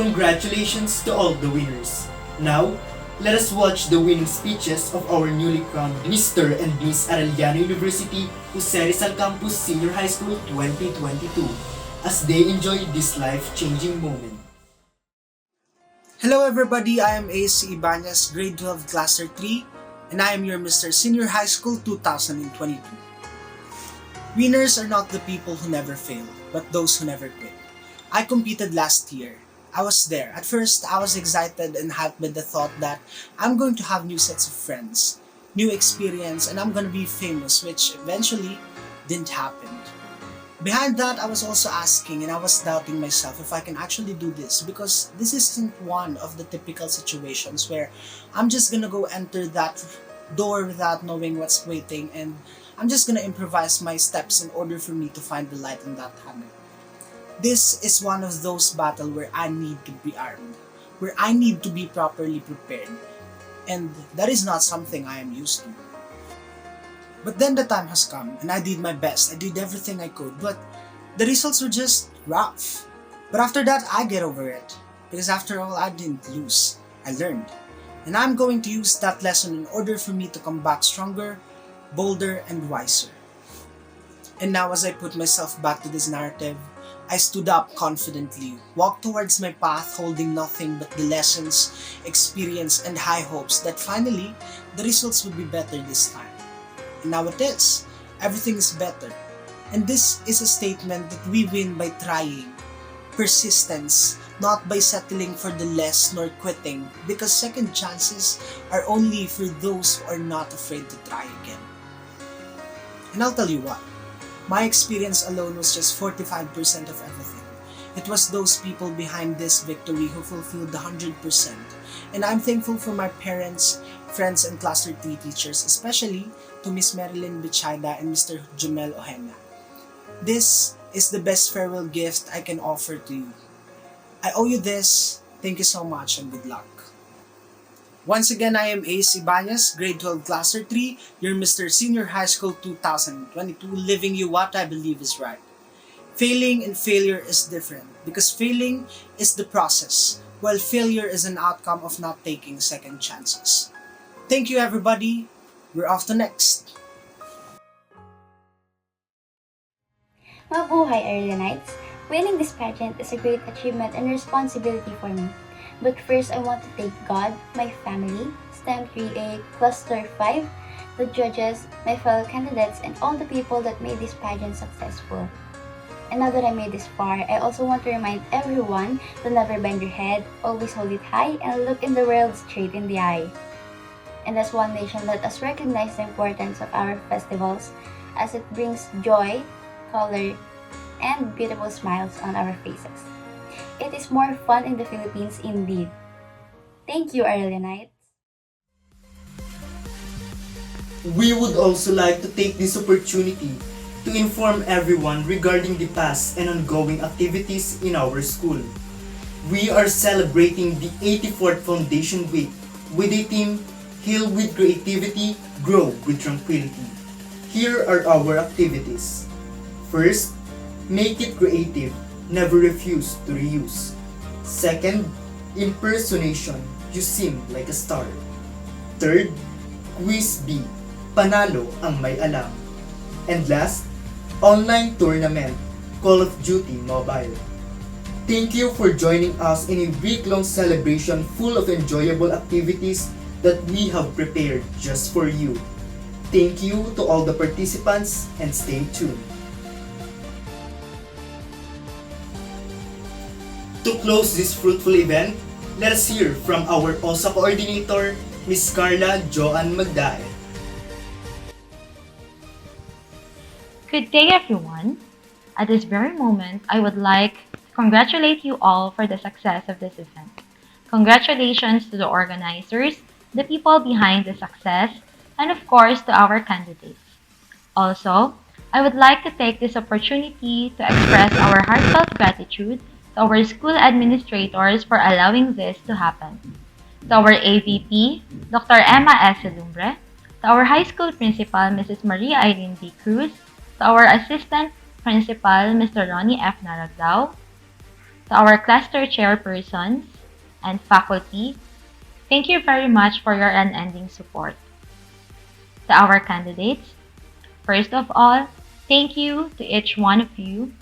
[SPEAKER 1] Congratulations to all the winners. Now, let us watch the winning speeches of our newly crowned Mr. and Miss Arellano University Jose Rizal Campus Senior High School 2022 as they enjoy this life-changing moment.
[SPEAKER 9] Hello everybody, I am AC Ibanez, grade 12 Cluster 3, and I am your Mr. Senior High School 2022. Winners are not the people who never fail, but those who never quit. I competed last year. I was there. At first, I was excited and hyped by the thought that I'm going to have new sets of friends, new experience, and I'm going to be famous, which eventually didn't happen. Behind that, I was also asking and I was doubting myself if I can actually do this, because this isn't one of the typical situations where I'm just going to go enter that door without knowing what's waiting, and I'm just going to improvise my steps in order for me to find the light in that tunnel. This is one of those battles where I need to be armed, where I need to be properly prepared, and that is not something I am used to. But then the time has come, and I did my best. I did everything I could, but the results were just rough. But after that, I get over it, because after all, I didn't lose. I learned. And I'm going to use that lesson in order for me to come back stronger, bolder, and wiser. And now as I put myself back to this narrative, I stood up confidently, walked towards my path holding nothing but the lessons, experience, and high hopes that finally, the results would be better this time. And now it is. Everything is better. And this is a statement that we win by trying. Persistence, not by settling for the less nor quitting, because second chances are only for those who are not afraid to try again. And I'll tell you what. My experience alone was just 45% of everything. It was those people behind this victory who fulfilled the 100%. And I'm thankful for my parents, friends, and Cluster 3 teachers, especially to Miss Marilyn Bichada and Mr. Jumel Ojena. This is the best farewell gift I can offer to you. I owe you this. Thank you so much and good luck. Once again, I am Ace Ibanez, grade 12 Cluster 3, your Mr. Senior High School 2022, living you what I believe is right. Failing and failure is different because failing is the process, while failure is an outcome of not taking second chances. Thank you everybody. We're off to next.
[SPEAKER 17] Mabuhay, Early Nights! Winning this pageant is a great achievement and responsibility for me. But first, I want to thank God, my family, STEM 3A, Cluster 5, the judges, my fellow candidates, and all the people that made this pageant successful. And now that I made this far, I also want to remind everyone to never bend your head, always hold it high, and look in the world straight in the eye. And as one nation, let us recognize the importance of our festivals as it brings joy, color, and beautiful smiles on our faces. It is more fun in the Philippines indeed. Thank you, Arelianites.
[SPEAKER 1] We would also like to take this opportunity to inform everyone regarding the past and ongoing activities in our school. We are celebrating the 84th Foundation Week with a theme, Heal with Creativity, Grow with Tranquility. Here are our activities. First, make it creative, never refuse to reuse. Second, impersonation, you seem like a star. Third, quiz B, panalo ang may alam. And last, online tournament, Call of Duty Mobile. Thank you for joining us in a week-long celebration full of enjoyable activities that we have prepared just for you. Thank you to all the participants and stay tuned. To close this fruitful event, let us hear from our OSA coordinator, Ms. Carla Joan Magdae.
[SPEAKER 2] Good day, everyone. At this very moment, I would like to congratulate you all for the success of this event. Congratulations to the organizers, the people behind the success, and of course to our candidates. Also, I would like to take this opportunity to express our heartfelt gratitude to our school administrators for allowing this to happen. To our AVP, Dr. Emma S. Lumbre, to our high school principal, Mrs. Maria Irene B. Cruz, to our assistant principal, Mr. Ronnie F. Naragdao, to our cluster chairpersons and faculty, thank you very much for your unending support. To our candidates, first of all, thank you to each one of you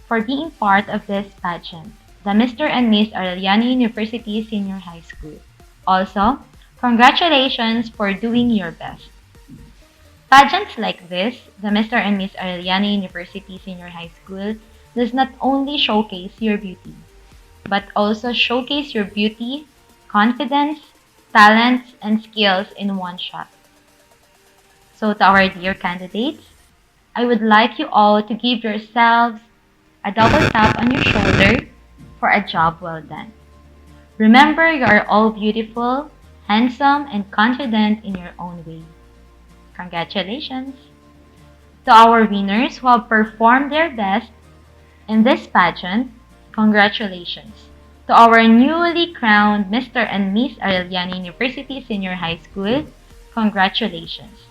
[SPEAKER 2] for being part of this pageant, the Mr. and Miss Arellano University Senior High School. Also, congratulations for doing your best. Pageants like this, the Mr. and Miss Arellano University Senior High School, does not only showcase your beauty, but also showcase your beauty, confidence, talents, and skills in one shot. So to our dear candidates, I would like you all to give yourselves a double tap on your shoulder for a job well done. Remember, you are all beautiful, handsome, and confident in your own way. Congratulations! To our winners who have performed their best in this pageant, congratulations! To our newly crowned Mr. and Miss Arellano University Senior High School, congratulations!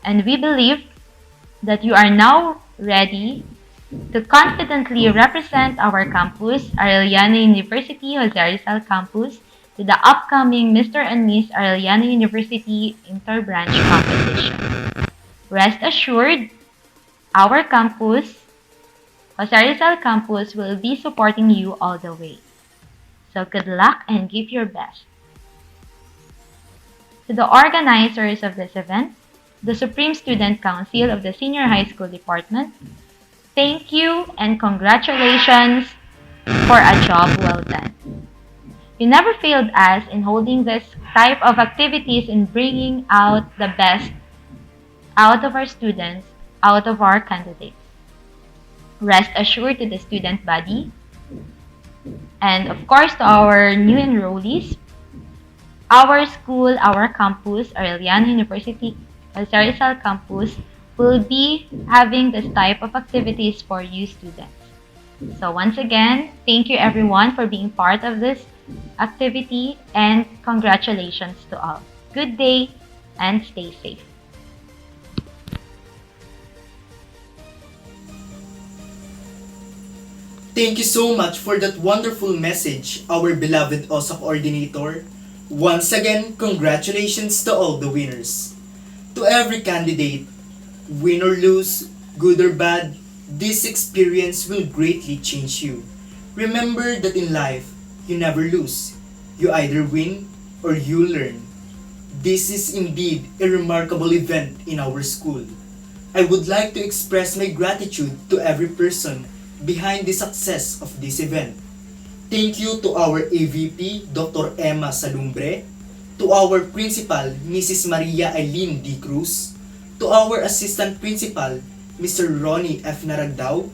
[SPEAKER 2] And we believe that you are now ready to confidently represent our campus, Arellano University Jose Rizal Campus, to the upcoming Mr. and Miss Arellano University Interbranch Competition. Rest assured, our campus, Jose Rizal Campus, will be supporting you all the way. So good luck and give your best. To the organizers of this event, the Supreme Student Council of the Senior High School Department, thank you and congratulations for a job well done. You never failed us in holding this type of activities in bringing out the best out of our students, out of our candidates. Rest assured to the student body and of course to our new enrollees, our school, our campus, Arellano University Jose Rizal Campus will be having this type of activities for you students. So once again, thank you everyone for being part of this activity and congratulations to all. Good day and stay safe.
[SPEAKER 1] Thank you so much for that wonderful message, our beloved OSA coordinator. Once again, congratulations to all the winners. To every candidate, win or lose, good or bad, this experience will greatly change you. Remember that in life, you never lose. You either win or you learn. This is indeed a remarkable event in our school. I would like to express my gratitude to every person behind the success of this event. Thank you to our AVP, Dr. Emma Salumbre, to our Principal, Mrs. Maria Eileen D. Cruz, to our Assistant Principal, Mr. Ronnie F. Naragdao,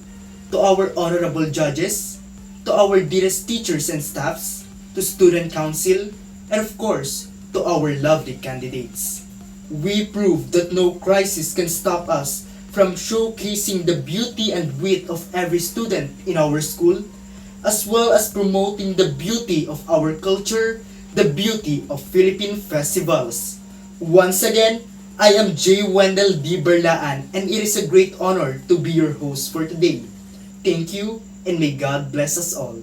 [SPEAKER 1] to our Honorable Judges, to our dearest teachers and staffs, to Student Council, and of course, to our lovely candidates. We prove that no crisis can stop us from showcasing the beauty and wit of every student in our school, as well as promoting the beauty of our culture, the beauty of Philippine festivals. Once again, I am J. Wendell D. Berlaan, and it is a great honor to be your host for today. Thank you, and may God bless us all.